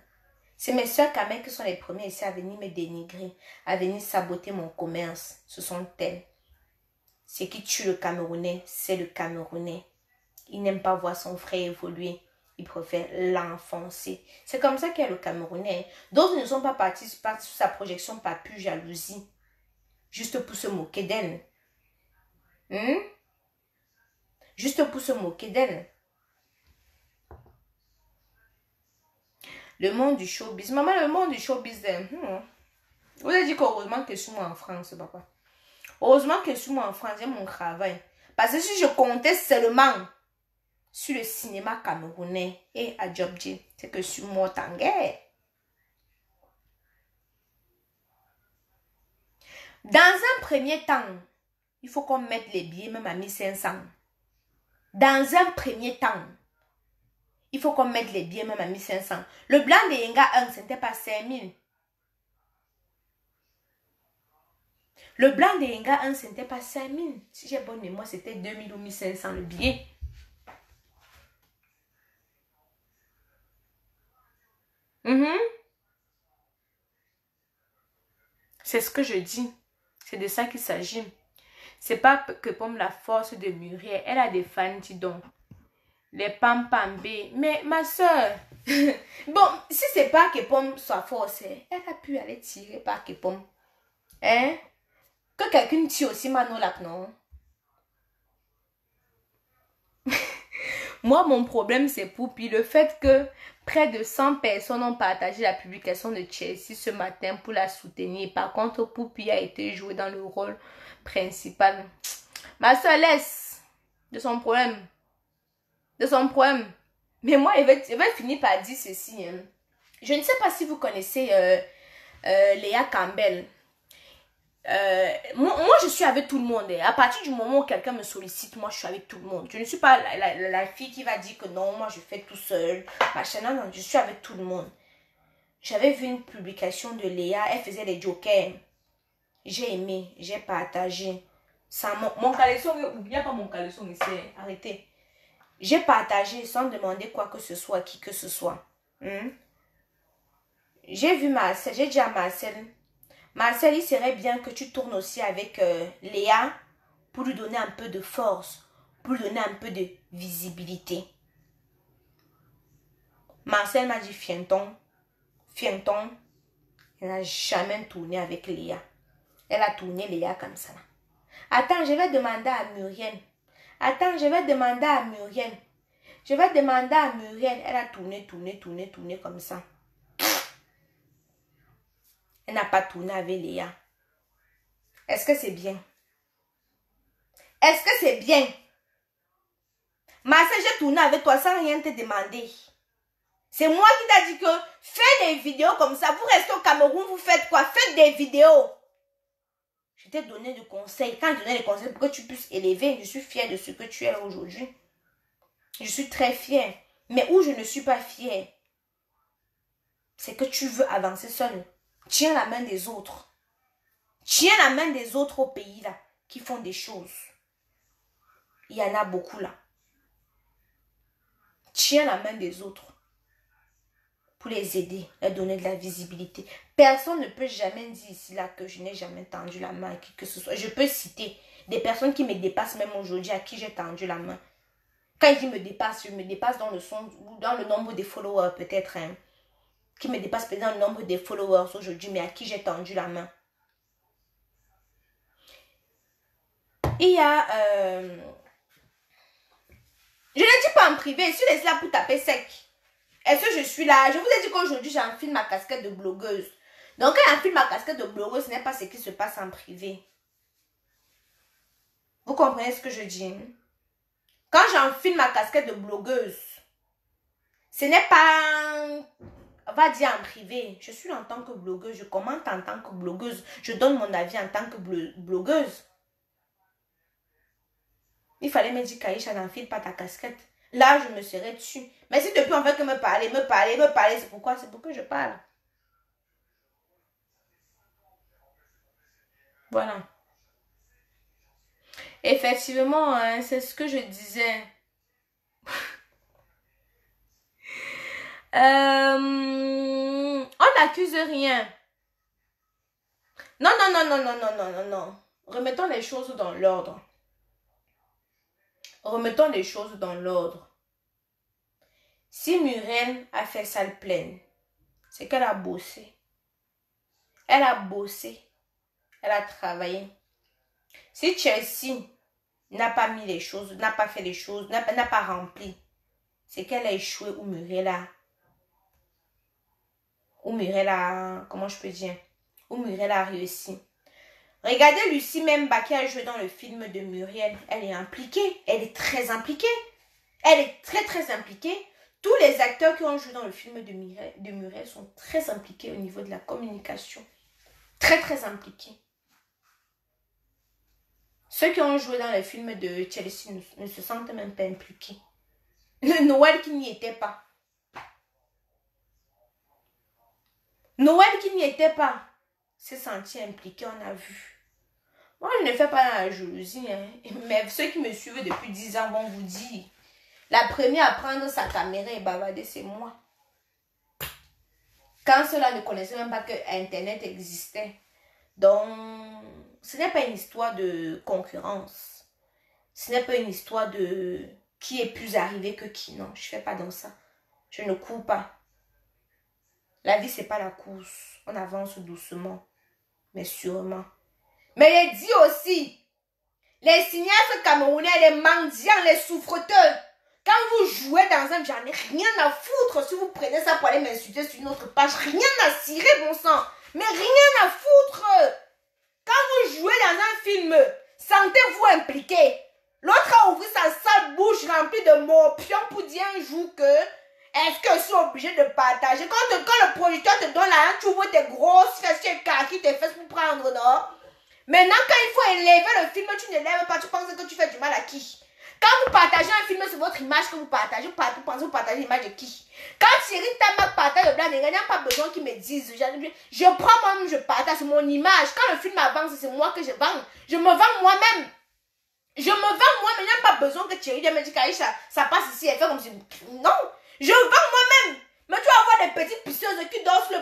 S1: C'est mes soeurs Kamel qui sont les premières ici à venir me dénigrer, à venir saboter mon commerce. Ce sont elles. Ce qui tue le Camerounais, c'est le Camerounais. Il n'aime pas voir son frère évoluer. Il préfère l'enfoncer. C'est comme ça qu'il y a le Camerounais. D'autres ne sont pas partis sur sa projection par pure jalousie. Juste pour se moquer d'elle. Juste pour se moquer d'elle. Le monde du showbiz. Maman, le monde du showbiz. Vous avez dit qu'heureusement que je suis moi en France, papa. Heureusement que je suis moi en France, j'ai mon travail. Parce que si je comptais seulement sur le cinéma camerounais et à Djobji, c'est que je suis morte en guerre. Dans un premier temps, il faut qu'on mette les billets même à 1500. Dans un premier temps, il faut qu'on mette les billets même à 1500. Le blanc de Yenga 1, ce n'était pas 5000. Le blanc de Yenga 1, ce n'était pas 5000. Si j'ai bonne mémoire, c'était 2000 ou 1500 le billet. C'est ce que je dis. C'est de ça qu'il s'agit. C'est pas que comme la force de Muriel, elle a des fans, dis donc. Les pam-pam-bé. Mais ma soeur, bon, si c'est pas que Pomme soit force, elle a pu aller tirer par que Pomme. Hein? Que quelqu'un tire aussi Manolap, non? Moi, mon problème, c'est Poupi. Le fait que près de 100 personnes ont partagé la publication de Chelsea ce matin pour la soutenir. Par contre, Poupi a été joué dans le rôle principal. Ma soeur laisse de son problème. De son problème. Mais moi, je vais finir par dire ceci. Hein. Je ne sais pas si vous connaissez Léa Campbell. Moi, je suis avec tout le monde. À partir du moment où quelqu'un me sollicite, moi, je suis avec tout le monde. Je ne suis pas la fille qui va dire que non, moi, je fais tout seul. Machin, non, je suis avec tout le monde. J'avais vu une publication de Léa. Elle faisait les jokers. J'ai aimé, j'ai partagé. Ça, mon caleçon, il n'y a pas mon caleçon ici. Arrêtez. J'ai partagé sans demander quoi que ce soit à qui que ce soit. J'ai vu Marcel, j'ai dit à Marcel, Marcel, il serait bien que tu tournes aussi avec Léa pour lui donner un peu de force, pour lui donner un peu de visibilité. Marcel m'a dit, Fienton, elle n'a jamais tourné avec Léa. Elle a tourné Léa comme ça. Attends, je vais demander à Muriel. Elle a tourné comme ça. Elle n'a pas tourné avec Léa. Est-ce que c'est bien? Est-ce que c'est bien? Marcel, j'ai tourné avec toi sans rien te demander. C'est moi qui t'ai dit que fais des vidéos comme ça. Vous restez au Cameroun, vous faites quoi? Faites des vidéos. Je t'ai donné des conseils. Quand je donnais des conseils pour que tu puisses élever, je suis fière de ce que tu es aujourd'hui. Je suis très fière. Mais où je ne suis pas fière, c'est que tu veux avancer seul. Tiens la main des autres. Tiens la main des autres au pays là, qui font des choses. Il y en a beaucoup là. Tiens la main des autres. pour les aider, leur donner de la visibilité. Personne ne peut jamais dire ici là que je n'ai jamais tendu la main à qui que ce soit. Je peux citer des personnes qui me dépassent même aujourd'hui à qui j'ai tendu la main. Quand je me dépasse dans le son, dans le nombre des followers peut-être, hein, qui me dépasse peut-être dans le nombre des followers aujourd'hui, mais à qui j'ai tendu la main. Il y a... Je ne dis pas en privé, je suis laissée là pour taper sec. Est-ce que je suis là? Je vous ai dit qu'aujourd'hui, j'enfile ma casquette de blogueuse. Donc, quand j'enfile ma casquette de blogueuse, ce n'est pas ce qui se passe en privé. Vous comprenez ce que je dis? Quand j'enfile ma casquette de blogueuse, ce n'est pas... On va dire en privé. Je suis en tant que blogueuse, je commente en tant que blogueuse. Je donne mon avis en tant que blogueuse. Il fallait me dire, Kaïcha, n'enfile pas ta casquette. Là, je me serais dessus. Mais si depuis on fait que me parler, c'est pourquoi? C'est pour que je parle. Voilà. Effectivement, hein, c'est ce que je disais. On n'accuse rien. Non, non, non, non, non, non, non, non, non. Remettons les choses dans l'ordre. Remettons les choses dans l'ordre. Si Muriel a fait salle pleine, c'est qu'elle a bossé. Elle a bossé. Elle a travaillé. Si Chelsea n'a pas mis les choses, n'a pas fait les choses, n'a pas rempli, c'est qu'elle a échoué ou Muriel a, comment je peux dire, ou Muriel a réussi. Regardez Lucie Memba qui a joué dans le film de Muriel. Elle est impliquée. Elle est très impliquée. Elle est très très impliquée. Tous les acteurs qui ont joué dans le film de Muriel sont très impliqués au niveau de la communication. Très très impliqués. Ceux qui ont joué dans le film de Chelsea ne se sentent même pas impliqués. Le Noël qui n'y était pas. Noël qui n'y était pas s'est senti impliqué, on a vu. Moi, je ne fais pas la jalousie, hein. Mais ceux qui me suivent depuis 10 ans vont vous dire, la première à prendre sa caméra et bavarder, c'est moi. Quand ceux-là ne connaissaient même pas que Internet existait. Donc, ce n'est pas une histoire de concurrence. Ce n'est pas une histoire de qui est plus arrivé que qui. Non, je ne fais pas dans ça. Je ne cours pas. La vie, ce n'est pas la course. On avance doucement, mais sûrement. Mais il dit aussi, les cinéastes camerounais, les mendiants, les souffreteurs, quand vous jouez dans un... J'en ai rien à foutre si vous prenez ça pour aller m'insulter sur une autre page. Rien à cirer, bon sang. Mais rien à foutre. Quand vous jouez dans un film, sentez-vous impliqué. L'autre a ouvert sa sale bouche remplie de morpions pour dire un jour que est-ce que je suis obligé de partager? Quand le producteur te donne la tu vois tes grosses fesses et kaki, tes fesses pour prendre, non? Maintenant, quand il faut élever le film, tu ne lèves pas, tu penses que tu fais du mal à qui? Quand vous partagez un film, c'est votre image que vous partagez, vous pensez que vous partagez l'image de qui? Quand Thierry Tamak partage le blanc, il n'y a pas besoin qu'ils me disent. Je prends moi-même, je partage mon image. Quand le film avance, c'est moi que je vends. Je me vends moi-même. Je me vends moi-même, il n'y a pas besoin que Thierry me dise Kaïcha, ça passe ici, elle fait comme si... Non, je vends moi-même. Mais tu vas voir des petites pisseuses qui dansent le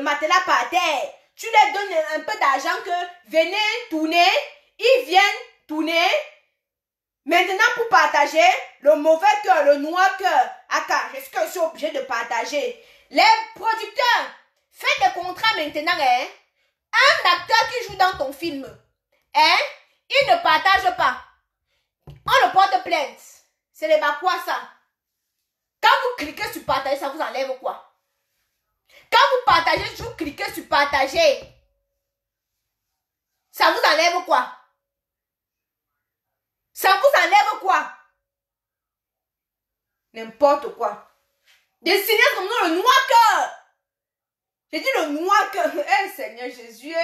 S1: matelas par terre. Tu leur donnes un peu d'argent que venez tourner, ils viennent tourner. Maintenant, pour partager, le mauvais cœur, le noir cœur, est-ce que je suis obligé de partager? Les producteurs, faites des contrats maintenant, hein? Un acteur qui joue dans ton film, hein? Il ne partage pas. On le porte plainte. C'est les quoi ça? Quand vous cliquez sur partager, ça vous enlève quoi? Quand vous partagez, vous cliquez sur partager. Ça vous enlève quoi? Ça vous enlève quoi? N'importe quoi. Des signes comme nous, le noir cœur. J'ai dit le noir cœur. Eh Seigneur Jésus.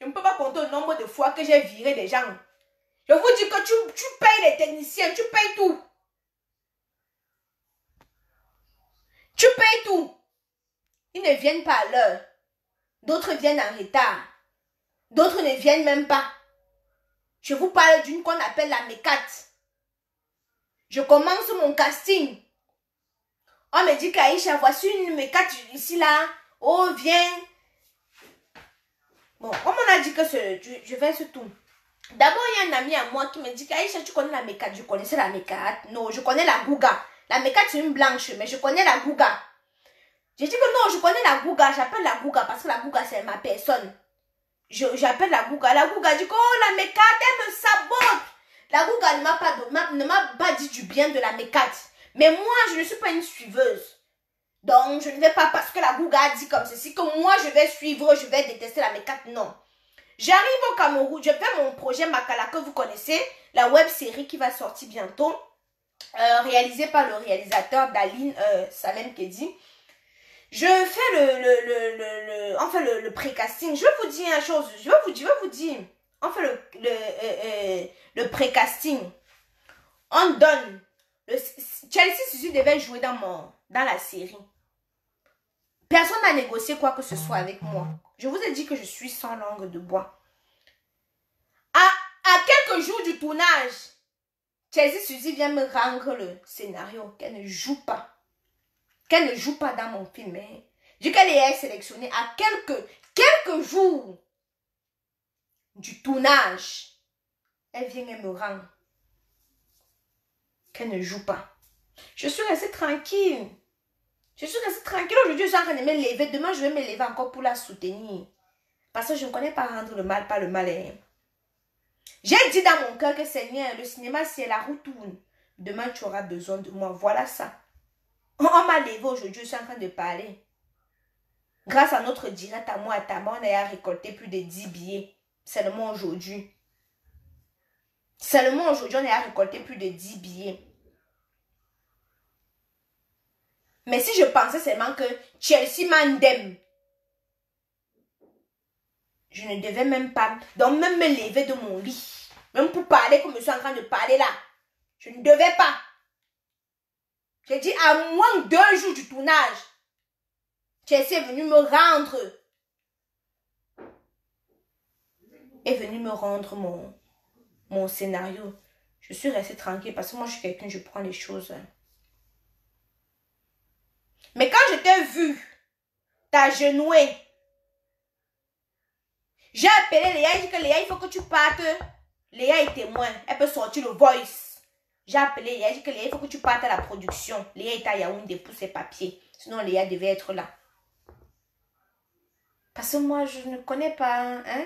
S1: Je ne peux pas compter le nombre de fois que j'ai viré des gens. Je vous dis que tu payes les techniciens, tu payes tout. Tu payes tout. Ils ne viennent pas à l'heure. D'autres viennent en retard. D'autres ne viennent même pas. Je vous parle d'une qu'on appelle la mécate. Je commence mon casting. On me dit qu'Aïcha, voici une make-up ici, là. Oh, viens. Bon, on m'en a dit que je fais ce tour. D'abord, il y a un ami à moi qui me dit qu'Aïcha, tu connais la make-up. Je connaissais la make-up. Non, je connais la Gouga. La make-up, c'est une blanche, mais je connais la Gouga. J'ai dit que non, je connais la Gouga. J'appelle la Gouga parce que la Gouga, c'est ma personne. J'appelle la Gouga. La Gouga dit que oh, la make-up, elle me sabote. La Gouga ne m'a pas dit du bien de la make-up. Mais moi, je ne suis pas une suiveuse. Donc, je ne vais pas parce que la Gouga a dit comme ceci, que moi, je vais suivre, je vais détester la make-up. Non. J'arrive au Cameroun, je fais mon projet Makala que vous connaissez, la web série qui va sortir bientôt, réalisée par le réalisateur Daline Salem Kedi. Je fais le pré-casting. Je vais vous dire une chose, je vais vous dire, on fait le pré-casting. On donne, Chelsea Suzy devait jouer dans la série. Personne n'a négocié quoi que ce soit avec moi. Je vous ai dit que je suis sans langue de bois. À quelques jours du tournage, Chelsea Suzy vient me rendre le scénario qu'elle ne joue pas. Qu'elle ne joue pas dans mon film. Hein. Je dis qu'elle est sélectionnée à quelques jours du tournage. Elle vient et me rend qu'elle ne joue pas. Je suis restée tranquille. Je suis restée tranquille. Aujourd'hui, je suis en train de me lever. Demain, je vais me lever encore pour la soutenir. Parce que je ne connais pas rendre le mal par le mal. J'ai dit dans mon cœur que Seigneur, le cinéma, si la roue tourne, demain, tu auras besoin de moi. Voilà ça. On m'a levé aujourd'hui, je suis en train de parler. Grâce à notre direct à moi, à ta main, on a récolté plus de 10 billets. Seulement aujourd'hui. Seulement aujourd'hui, on a récolté plus de 10 billets. Mais si je pensais seulement que Chelsea m'endème, je ne devais même pas, donc même me lever de mon lit, même pour parler comme je suis en train de parler là, je ne devais pas. J'ai dit à moins de 2 jours du tournage, Chelsea est venue me rendre. Est venue me rendre mon scénario. Je suis restée tranquille parce que moi je suis quelqu'un, je prends les choses. Mais quand je t'ai vu t'agenouiller, j'ai appelé Léa, j'ai dit que Léa, il faut que tu partes. Léa est témoin, elle peut sortir le voice. J'ai appelé Léa, j'ai dit que Léa, il faut que tu partes à la production. Léa est à Yaoundé pour ses papiers. Sinon, Léa devait être là. Parce que moi, je ne connais pas, hein.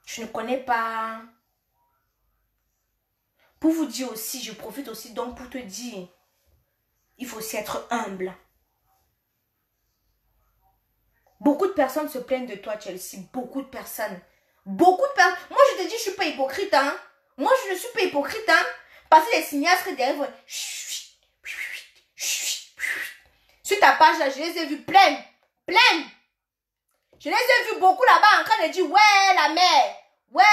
S1: Je ne connais pas. Pour vous dire aussi, je profite aussi donc pour te dire, il faut aussi être humble. Beaucoup de personnes se plaignent de toi, Chelsea. Beaucoup de personnes. Beaucoup de personnes. Moi, je te dis, je ne suis pas hypocrite, hein. Moi, je ne suis pas hypocrite, hein. Parce que les cinéastes derrière, sur ta page, là, je les ai vus pleines. Pleines. Je les ai vus beaucoup là-bas en train de dire, ouais, la mère. Ouais,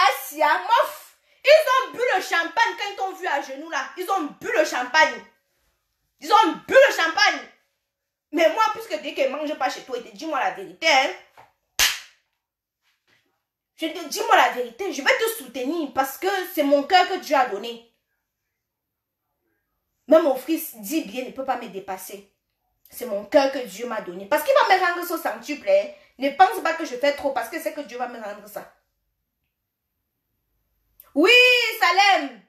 S1: Asia, mof. Ils ont bu le champagne quand ils t'ont vu à genoux, là. Ils ont bu le champagne. Ils ont bu le champagne. Mais moi, puisque dès qu'elle ne mange pas chez toi, dis-moi la vérité, hein. Je te dis-moi la vérité, je vais te soutenir parce que c'est mon cœur que Dieu a donné. Même mon fils dit bien, ne peut pas me dépasser. C'est mon cœur que Dieu m'a donné. Parce qu'il va me rendre ce centuple. Hein. Ne pense pas que je fais trop parce que c'est que Dieu va me rendre ça. Oui, Salem.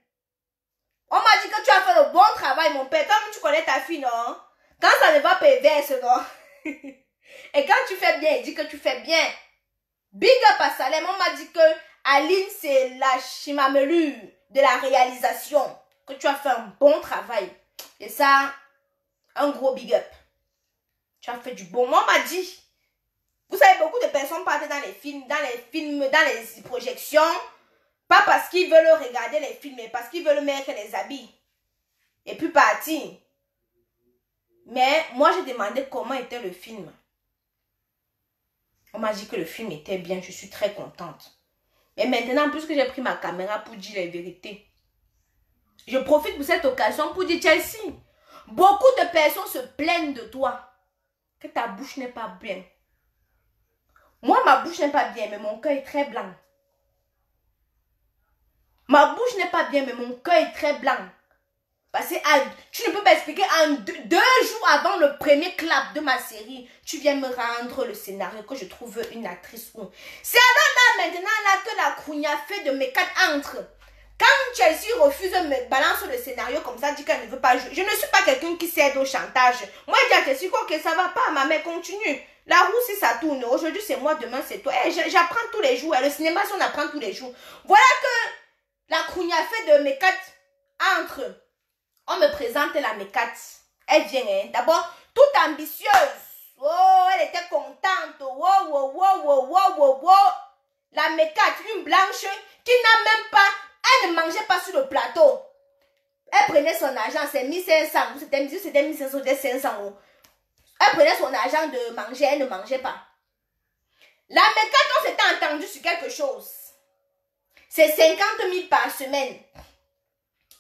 S1: On m'a dit que tu as fait le bon travail, mon père. Toi, tu connais ta fille, non? Quand ça ne va pas verse, non? Et quand tu fais bien, il dit que tu fais bien. Big up à Salem. On m'a dit que Aline, c'est la chimamelure de la réalisation. Que tu as fait un bon travail. Et ça, un gros big up. Tu as fait du bon. Moi, on m'a dit. Vous savez, beaucoup de personnes partent dans les films, dans les projections. Pas parce qu'ils veulent regarder les films, mais parce qu'ils veulent mettre les habits. Et puis partir. Mais moi, j'ai demandé comment était le film. On m'a dit que le film était bien. Je suis très contente. Mais maintenant, puisque j'ai pris ma caméra pour dire la vérité, je profite de cette occasion pour dire, Chelsea, beaucoup de personnes se plaignent de toi. Que ta bouche n'est pas bien. Moi, ma bouche n'est pas bien, mais mon cœur est très blanc. Ma bouche n'est pas bien, mais mon cœur est très blanc. Parce que tu ne peux pas expliquer deux jours avant le premier clap de ma série, tu viens me rendre le scénario que je trouve une actrice ou. C'est alors là maintenant là que la Kounia fait de mes quatre entre. Quand Chelsea refuse, me balance le scénario comme ça, dit qu'elle ne veut pas jouer. Je ne suis pas quelqu'un qui cède au chantage. Moi, je dis à Chelsea, ok, ça va pas, ma mère, continue. La roue, si ça tourne, aujourd'hui c'est moi, demain c'est toi. J'apprends tous les jours. Le cinéma, si on apprend tous les jours. Voilà que la Kounia fait de mes quatre entre. On me présente la mécate. Elle vient, hein. D'abord, toute ambitieuse. Oh, elle était contente. Wow, wow, wow, wow, wow, wow, wow. La mécate, une blanche qui n'a même pas, elle ne mangeait pas sur le plateau. Elle prenait son argent, c'est 1500. C'était 1500, c'était 500 euros. Elle prenait son argent de manger, elle ne mangeait pas. La mécate, on s'était entendu sur quelque chose. C'est 50 000 par semaine.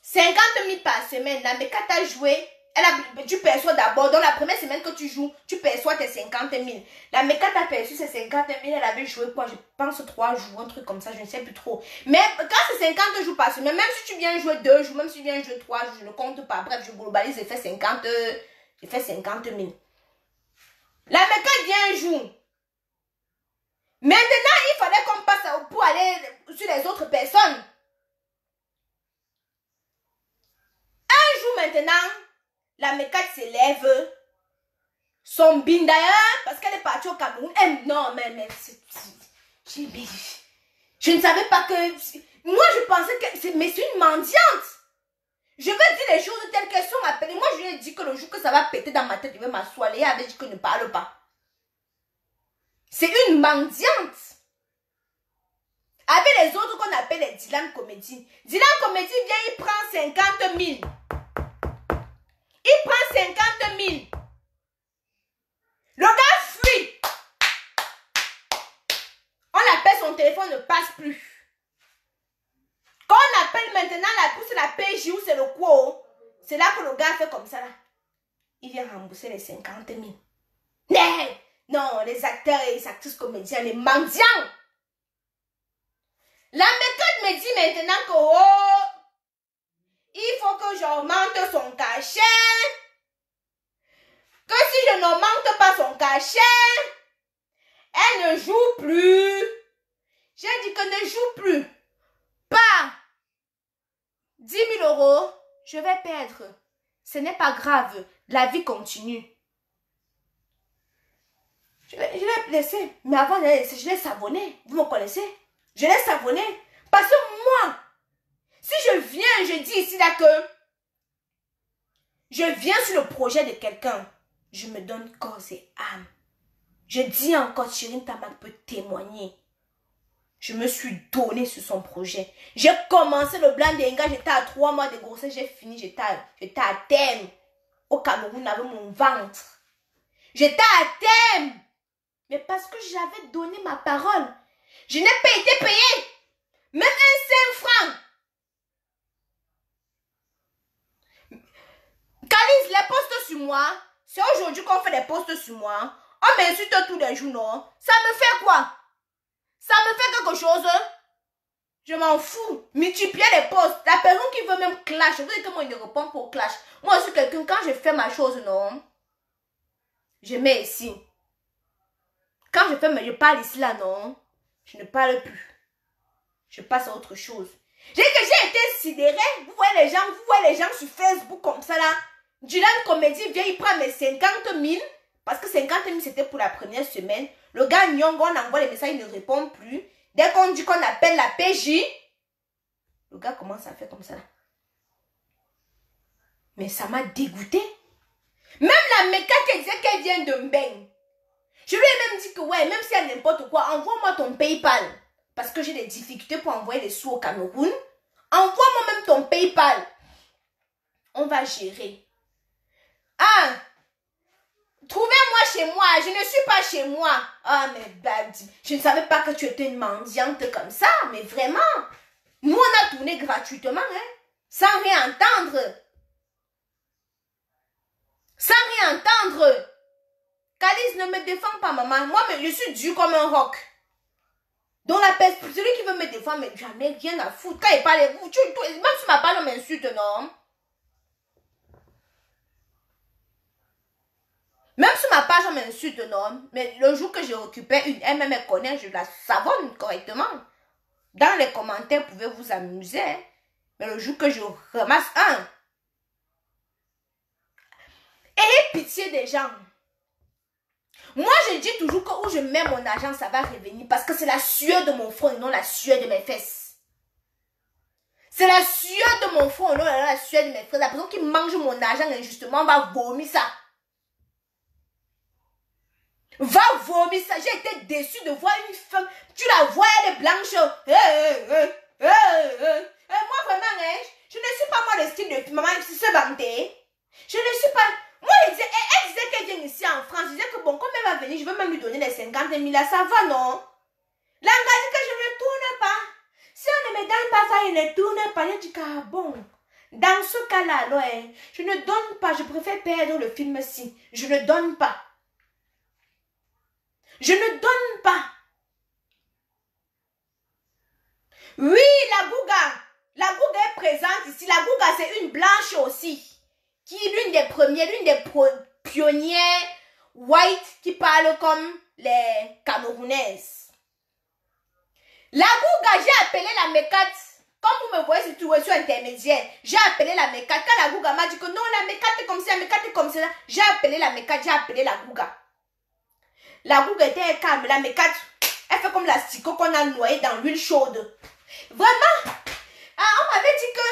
S1: 50 000 par semaine, la mécate a joué, tu perçois d'abord, dans la première semaine que tu joues, tu perçois tes 50 000. La mécate a perçu ses 50 000, elle avait joué quoi, je pense 3 jours, un truc comme ça, je ne sais plus trop. Mais quand c'est 50 jours par semaine, même si tu viens jouer 2 jours, même si tu viens jouer 3 jours, je ne compte pas, bref, je globalise, j'ai fait 50 000. La mécate vient un jour. Maintenant, il fallait qu'on passe pour aller sur les autres personnes. Un jour maintenant, la mécate s'élève. Son bin d'ailleurs, parce qu'elle est partie au Cameroun. Non, mais je ne savais pas que... Moi, je pensais que... Mais c'est une mendiante. Je veux dire les choses telles qu'elles sont appelées. Moi, je lui ai dit que le jour que ça va péter dans ma tête, je vais m'asseoir. Et elle avait dit que ne parle pas. C'est une mendiante. Avec les autres qu'on appelle les Dylan Comédie. Dylan Comédie vient, il prend 50 000. Il prend 50 000. Le gars fuit. On appelle son téléphone, ne passe plus. Quand on appelle maintenant la PJ ou c'est le quoi, c'est là que le gars fait comme ça. Là. Il vient rembourser les 50 000. Non, les acteurs et les actrices comédiens, les mendiants. La méthode me dit maintenant que il faut que j'augmente son cachet. Que si je n'augmente pas son cachet, elle ne joue plus. J'ai dit que ne joue plus. Pas 10 000 euros, je vais perdre. Ce n'est pas grave, la vie continue. Je l'ai laissé, mais avant de laisser, je l'ai savonné. Vous me connaissez? Je l'ai savonné. Parce que moi, si je viens, je dis ici là que je viens sur le projet de quelqu'un, je me donne corps et âme. Je dis encore, Chirine Tamak peut témoigner. Je me suis donné sur son projet. J'ai commencé le blanc d'Enga, j'étais à 3 mois de grossesse, j'ai fini, j'étais à terme. Au Cameroun, avec mon ventre. J'étais à terme. Mais parce que j'avais donné ma parole. Je n'ai pas été payé. Même un 5 francs. Calice, les postes sur moi, c'est aujourd'hui qu'on fait des postes sur moi. On m'insulte tous les jours, non? Ça me fait quoi? Ça me fait quelque chose? Je m'en fous. Multiplier les postes. La personne qui veut même clash, je veux dire que moi, il ne répond pas au clash. Moi, je suis quelqu'un, quand je fais ma chose, non? Je mets ici. Quand je parle ici, là, non? Je ne parle plus. Je passe à autre chose. J'ai été sidérée. Vous voyez les gens sur Facebook comme ça, là. Dylan Comédie vient, il prend mes 50 000. Parce que 50 000, c'était pour la première semaine. Le gars Nyongo, on envoie les messages, il ne répond plus. Dès qu'on dit qu'on appelle la PJ, le gars commence à faire comme ça. Mais ça m'a dégoûté. Même la méca qui disait qu'elle vient de Mbeng. Je lui ai même dit que ouais, même si elle n'importe quoi, envoie-moi ton PayPal. Parce que j'ai des difficultés pour envoyer les sous au Cameroun. Envoie-moi même ton PayPal. On va gérer. Ah! Trouvez-moi chez moi. Je ne suis pas chez moi. Ah, mais Badi, je ne savais pas que tu étais une mendiante comme ça. Mais vraiment. Nous, on a tourné gratuitement, hein. Sans rien entendre. Sans rien entendre. Calice, ne me défends pas, maman. Moi, je suis dur comme un roc. Donc, celui qui veut me défendre, mais jamais rien à foutre. Quand il parle, même si ma parole m'insulte, non. Même sur ma page, on m'insulte, non. Mais le jour que je récupère une, elle me connaît, je la savonne correctement. Dans les commentaires, vous pouvez vous amuser. Hein. Mais le jour que je ramasse un, ayez pitié des gens. Moi, je dis toujours que où je mets mon argent, ça va revenir. Parce que c'est la sueur de mon front et non la sueur de mes fesses. C'est la sueur de mon front et non la sueur de mes fesses. La personne qui mange mon argent injustement va vomir ça. Va vomir ça. J'ai été déçue de voir une femme. Tu la vois, elle est blanche. Moi, vraiment, hein, je ne suis pas moi le style de maman qui se vantait. Je ne suis pas... Moi, elle disait qu'elle vient ici en France. Je disais que bon, comme elle va venir, je vais même lui donner les 50 000 là. Ça va, non? L'engagé que je ne tourne pas. Si on ne me donne pas ça, il ne tourne pas. Je dis que ah, bon. Dans ce cas-là, alors, hein, je ne donne pas. Je préfère perdre le film-ci. Je ne donne pas. Je ne donne pas. Oui, la Gouga. La Gouga est présente ici. La Gouga, c'est une blanche aussi. Qui est l'une des premières, l'une des pionnières white qui parle comme les Camerounaises. La Gouga, j'ai appelé la mécate. Comme vous me voyez sur intermédiaire, j'ai appelé la mécate. Quand la Gouga m'a dit que non, la mécate est comme ça, la mécate est comme ça, j'ai appelé la mécate, j'ai appelé la Gouga. La Gouga était calme, la mécate, elle fait comme l'asticot qu'on a noyé dans l'huile chaude. Vraiment, on m'avait dit que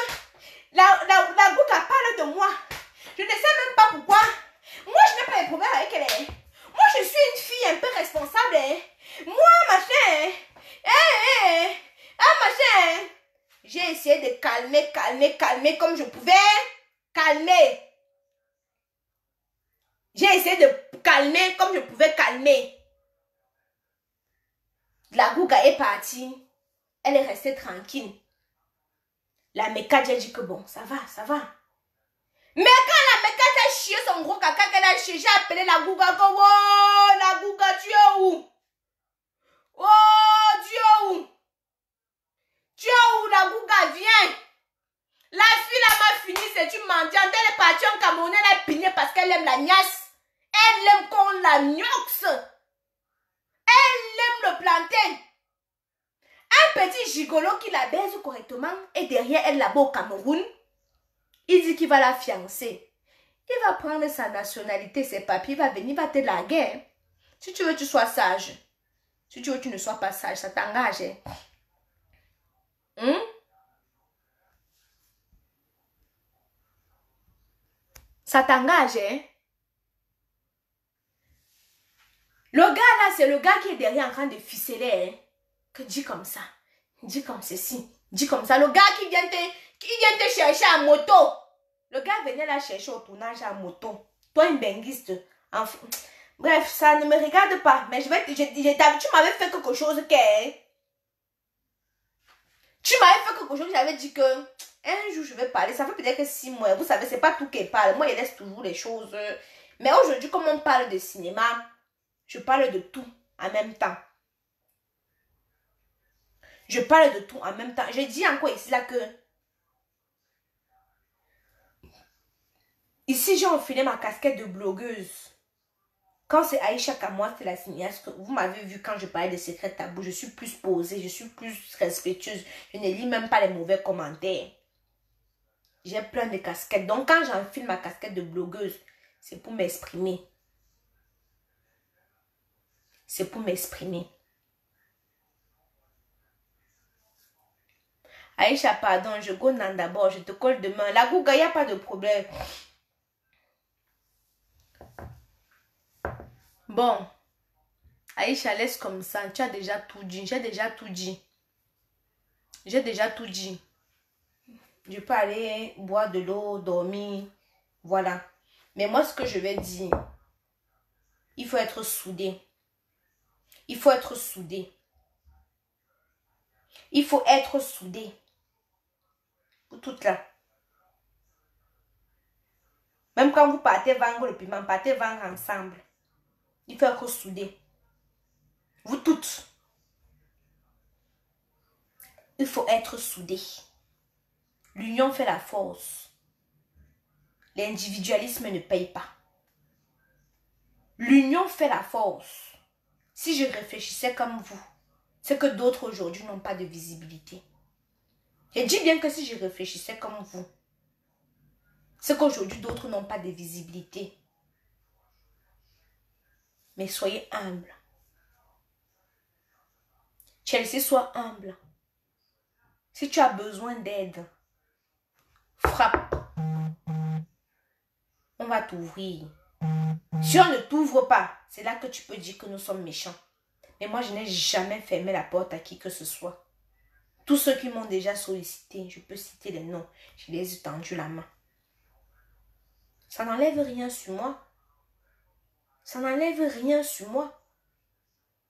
S1: la Gouga parle de moi. Je ne sais même pas pourquoi. Moi, je n'ai pas de problème avec elle. Moi, je suis une fille un peu responsable. Moi, machin. Machin. J'ai essayé de calmer comme je pouvais. Calmer. J'ai essayé de calmer comme je pouvais calmer. La Gouga est partie. Elle est restée tranquille. La mécade, j'ai dit que bon, ça va, ça va. Mais quand la mécade a chié son gros caca qu'elle a chié, j'ai appelé la Gouga. Oh, la Gouga, tu es où? Oh, tu es où? Tu es où, la Gouga? Viens. La fille là m'a fini, c'est une mendiante. Elle est partie en Cameroun, elle a pigné parce qu'elle aime la gnasse. Elle aime qu'on la gnoxe. Elle aime le plantain. Un petit gigolo qui la baise correctement et derrière elle là-bas au Cameroun, il dit qu'il va la fiancer. Il va prendre sa nationalité, ses papiers, il va venir, il va te larguer. Si tu veux, tu sois sage. Si tu veux, tu ne sois pas sage, ça t'engage. Ça t'engage, hein? Le gars là, c'est le gars qui est derrière en train de ficeler, hein? Que dis comme ça, dis comme ceci, dis comme ça. Le gars qui vient te chercher en moto. Le gars venait la chercher au tournage en moto. Toi, une benguiste. Bref, ça ne me regarde pas. Mais tu m'avais fait quelque chose que... Tu m'avais fait quelque chose que j'avais dit que... Un jour, je vais parler. Ça fait peut-être que 6 mois. Vous savez, c'est pas tout qu'elle parle. Moi, il laisse toujours les choses. Mais aujourd'hui, comme on parle de cinéma, je parle de tout en même temps. Je parle de tout en même temps. Je dis encore ici là que... Ici, j'ai enfilé ma casquette de blogueuse. Quand c'est Aïcha Kamwa, c'est la cinéaste. Vous m'avez vu quand je parlais de secrets tabous. Je suis plus posée, je suis plus respectueuse. Je ne lis même pas les mauvais commentaires. J'ai plein de casquettes. Donc, quand j'enfile ma casquette de blogueuse, c'est pour m'exprimer. C'est pour m'exprimer. Aïcha, pardon, je go d'abord. Je te colle demain. La Gouga, il n'y a pas de problème. Bon, Aïcha, laisse comme ça. Tu as déjà tout dit. J'ai déjà tout dit. J'ai déjà tout dit. Je peux aller boire de l'eau, dormir. Voilà. Mais moi, ce que je vais dire, il faut être soudé. Il faut être soudé. Il faut être soudé. Pour toutes là. Même quand vous partez vendre le piment, partez vendre ensemble. Il faut être soudé. Vous toutes. Il faut être soudé. L'union fait la force. L'individualisme ne paye pas. L'union fait la force. Si je réfléchissais comme vous, c'est que d'autres aujourd'hui n'ont pas de visibilité. Et dis bien que si je réfléchissais comme vous, c'est qu'aujourd'hui d'autres n'ont pas de visibilité. Mais soyez humble. Chelsea, sois humble. Si tu as besoin d'aide, frappe. On va t'ouvrir. Si on ne t'ouvre pas, c'est là que tu peux dire que nous sommes méchants. Mais moi, je n'ai jamais fermé la porte à qui que ce soit. Tous ceux qui m'ont déjà sollicité, je peux citer les noms, je les ai tendu la main. Ça n'enlève rien sur moi. Ça n'enlève rien sur moi.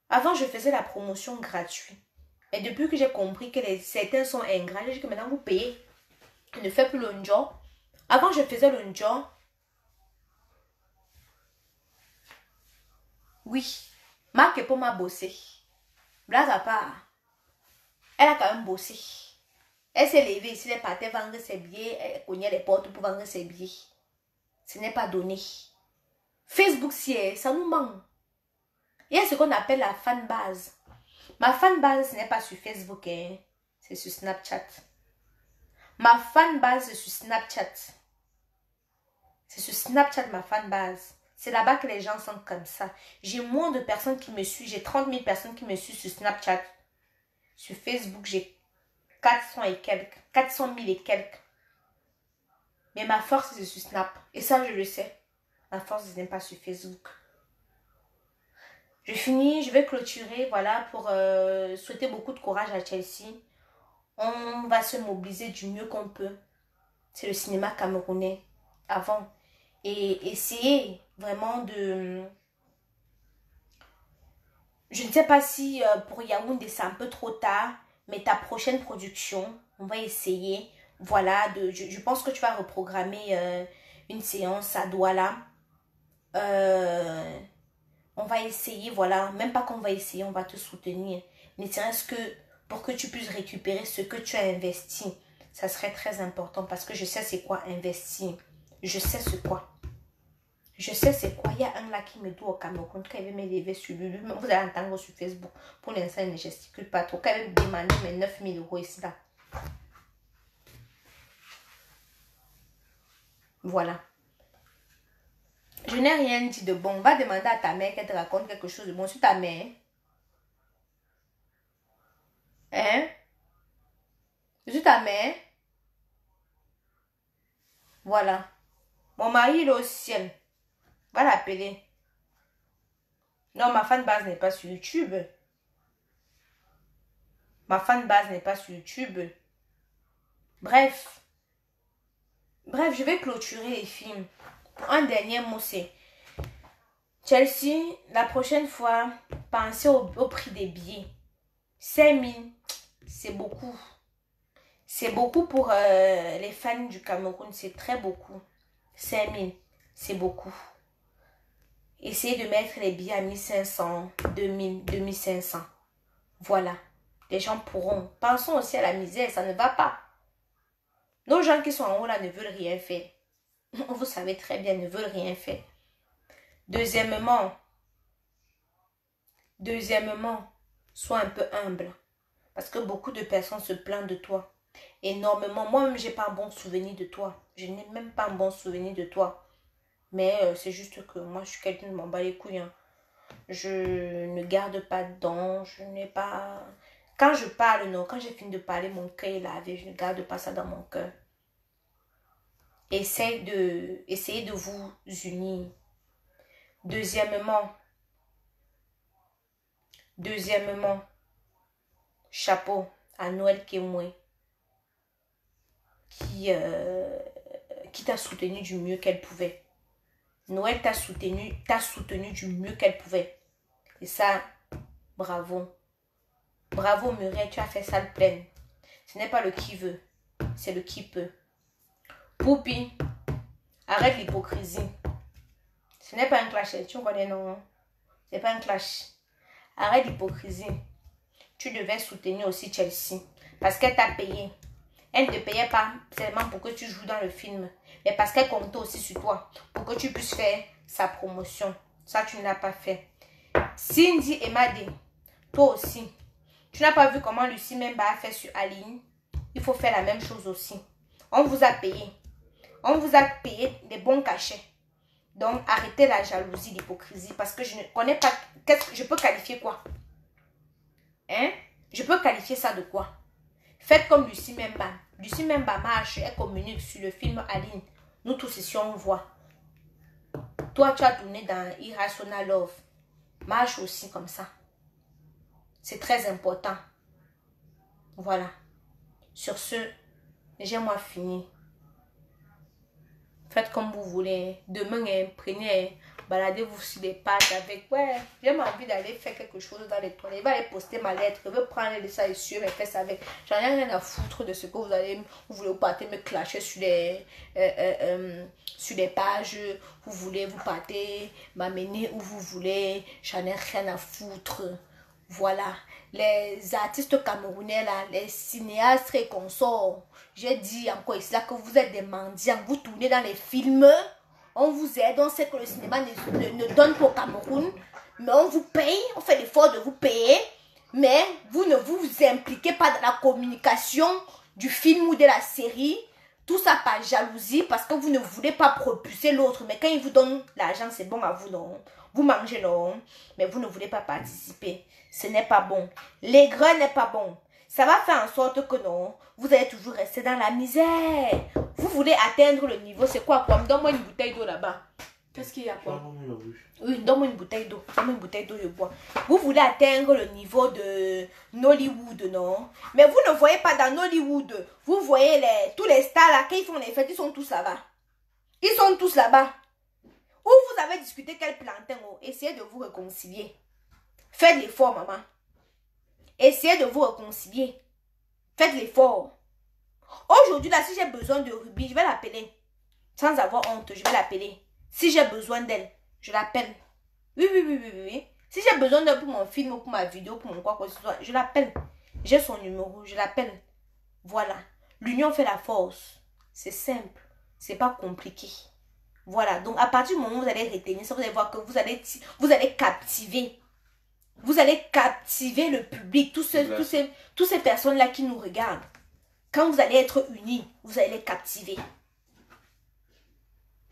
S1: Avant, je faisais la promotion gratuite. Mais depuis que j'ai compris que certains sont ingrats, j'ai dit que maintenant vous payez. Je ne fais plus le job. Avant, je faisais le job. Oui. Marc pour m'a bossé. Blague à part. Elle a quand même bossé. Elle s'est levée ici, elle partait vendre ses billets. Elle cognait les portes pour vendre ses billets. Ce n'est pas donné. Facebook, ça nous manque. Il y a ce qu'on appelle la fan base. Ma fan base, ce n'est pas sur Facebook, hein. C'est sur Snapchat. Ma fan base, c'est sur Snapchat. C'est sur Snapchat, ma fan base. C'est là-bas que les gens sont comme ça. J'ai moins de personnes qui me suivent. J'ai 30 000 personnes qui me suivent sur Snapchat. Sur Facebook, j'ai 400 et quelques. 400 000 et quelques. Mais ma force, c'est sur Snap. Et ça, je le sais. Ma force, ce n'est pas sur Facebook. Je finis, je vais clôturer, voilà, pour souhaiter beaucoup de courage à Chelsea. On va se mobiliser du mieux qu'on peut. C'est le cinéma camerounais avant. Et essayer vraiment de... Je ne sais pas si pour Yaoundé c'est un peu trop tard, mais ta prochaine production, on va essayer, voilà, je pense que tu vas reprogrammer une séance à Douala. On va essayer, voilà, même pas qu'on va essayer, on va te soutenir. Mais c'est ce que pour que tu puisses récupérer ce que tu as investi, ça serait très important parce que je sais c'est quoi investir. Je sais c'est quoi. Je sais c'est quoi. Il y a un là qui me dit au Cameroun quand il veut m'élever sur lui. Vous allez entendre sur Facebook. Pour l'instant, il ne gesticule pas trop. Quand il veut me demander mes 9 000 € ici là. Voilà. Je n'ai rien dit de bon. Va demander à ta mère qu'elle te raconte quelque chose de bon sur ta mère. Hein? Sur ta mère. Voilà. Mon mari il est au ciel. Va l'appeler. Non, ma fan base n'est pas sur YouTube. Ma fan base n'est pas sur YouTube. Bref. Bref, je vais clôturer les films. Un dernier mot, c'est Chelsea, la prochaine fois, pensez au prix des billets. 5 000, c'est beaucoup. C'est beaucoup pour les fans du Cameroun, c'est très beaucoup. 5 000, c'est beaucoup. Essayez de mettre les billets à 1500, 2000, 2500. Voilà. Les gens pourront. Pensons aussi à la misère, ça ne va pas. Nos gens qui sont en haut là ne veulent rien faire. Vous savez très bien, ne veulent rien faire. Deuxièmement, sois un peu humble. Parce que beaucoup de personnes se plaignent de toi. Énormément. Moi-même, j'ai pas un bon souvenir de toi. Je n'ai même pas un bon souvenir de toi. Mais c'est juste que moi, je suis quelqu'un de m'en bat les couilles. Hein. Je ne garde pas dedans. Je n'ai pas... Quand je parle, non, quand j'ai fini de parler, mon cœur est lavé. Je ne garde pas ça dans mon cœur. Essayez de vous unir. Deuxièmement, chapeau à Noël Kemwe qui t'a soutenu du mieux qu'elle pouvait. Noël t'a soutenu du mieux qu'elle pouvait. Et ça, bravo. Bravo Muriel, tu as fait ça le plein. Ce n'est pas le qui veut, c'est le qui peut. Poupi, arrête l'hypocrisie. Ce n'est pas un clash, tu me connais non? Ce n'est pas un clash. Arrête l'hypocrisie. Tu devais soutenir aussi Chelsea. Parce qu'elle t'a payé. Elle ne te payait pas seulement pour que tu joues dans le film. Mais parce qu'elle comptait aussi sur toi. Pour que tu puisses faire sa promotion. Ça, tu ne l'as pas fait. Cindy et Madé, toi aussi. Tu n'as pas vu comment Lucie Memba a fait sur Aline? Il faut faire la même chose aussi. On vous a payé. On vous a payé des bons cachets. Donc, arrêtez la jalousie, l'hypocrisie. Parce que je ne connais pas... Qu'est-ce que je peux qualifier quoi? Hein? Je peux qualifier ça de quoi? Faites comme Lucie Memba. Lucie Memba marche, elle communique sur le film Aline. Nous tous ici, on voit. Toi, tu as tourné dans Irrational Love. Marche aussi comme ça. C'est très important. Voilà. Sur ce, j'ai-moi fini. Faites comme vous voulez. Demain, prenez, baladez-vous sur des pages avec... Ouais, j'ai envie d'aller faire quelque chose dans les toilettes. Je vais aller poster ma lettre. Je vais prendre ça et suer mes fesses avec. J'en ai rien à foutre de ce que vous voulez partir me clasher sur des pages. Vous voulez vous partir m'amener où vous voulez. J'en ai rien à foutre. Voilà. Les artistes camerounais, là, les cinéastes et consorts. J'ai dit encore ici là que vous êtes des mendiants. Vous tournez dans les films. On vous aide. On sait que le cinéma ne donne pas au Cameroun. Mais on vous paye. On fait l'effort de vous payer. Mais vous ne vous impliquez pas dans la communication du film ou de la série. Tout ça par jalousie parce que vous ne voulez pas propulser l'autre. Mais quand il vous donne l'argent, c'est bon à vous, non? Vous mangez, non? Mais vous ne voulez pas participer. Ce n'est pas bon. L'aigreur n'est pas bon. Ça va faire en sorte que non, vous allez toujours rester dans la misère. Vous voulez atteindre le niveau. C'est quoi? Donne-moi une bouteille d'eau là-bas. Qu'est-ce qu'il y a quoi? Oui, donne-moi une bouteille d'eau. Donne-moi une bouteille d'eau, je bois. Vous voulez atteindre le niveau de Nollywood, non? Mais vous ne voyez pas dans Nollywood. Vous voyez tous les stars là, quand ils font les fêtes, ils sont tous là-bas. Ils sont tous là-bas. Où vous avez discuté quel plantain, oh, essayez de vous réconcilier. Faites l'effort, maman. Essayez de vous réconcilier. Faites l'effort. Aujourd'hui, là, si j'ai besoin de Ruby, je vais l'appeler. Sans avoir honte, je vais l'appeler. Si j'ai besoin d'elle, je l'appelle. Oui. Si j'ai besoin d'elle pour mon film, pour ma vidéo, pour mon quoi que ce soit, je l'appelle. J'ai son numéro, je l'appelle. Voilà. L'union fait la force. C'est simple. C'est pas compliqué. Voilà. Donc, à partir du moment où vous allez retenir ça, vous allez voir que vous allez captiver. Vous allez captiver le public, toutes ces personnes-là qui nous regardent. Quand vous allez être unis, vous allez les captiver.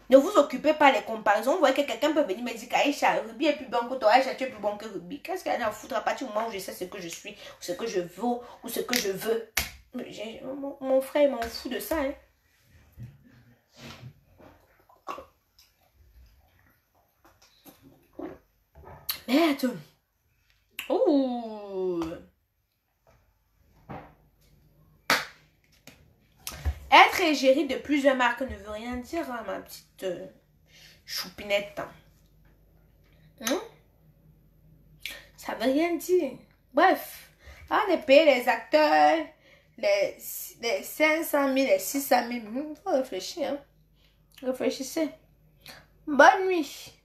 S1: Ne vous occupez pas des comparaisons. Vous voyez que quelqu'un peut venir me dire qu'Aïcha, Ruby est plus bon que toi, Aïcha, tu es plus bon que Ruby. Qu'est-ce qu'il y a à foutre à partir du moment où je sais ce que je suis, ou ce que je vaux, ou ce que je veux. Mon frère m'en fout de ça. Hein. Merde. Ouh. Être égérie de plusieurs marques ne veut rien dire, hein, ma petite choupinette. Ça veut rien dire. Bref, on est payé les acteurs, les 500 000, les 600 000. Il faut réfléchir. Hein. Réfléchissez. Bonne nuit.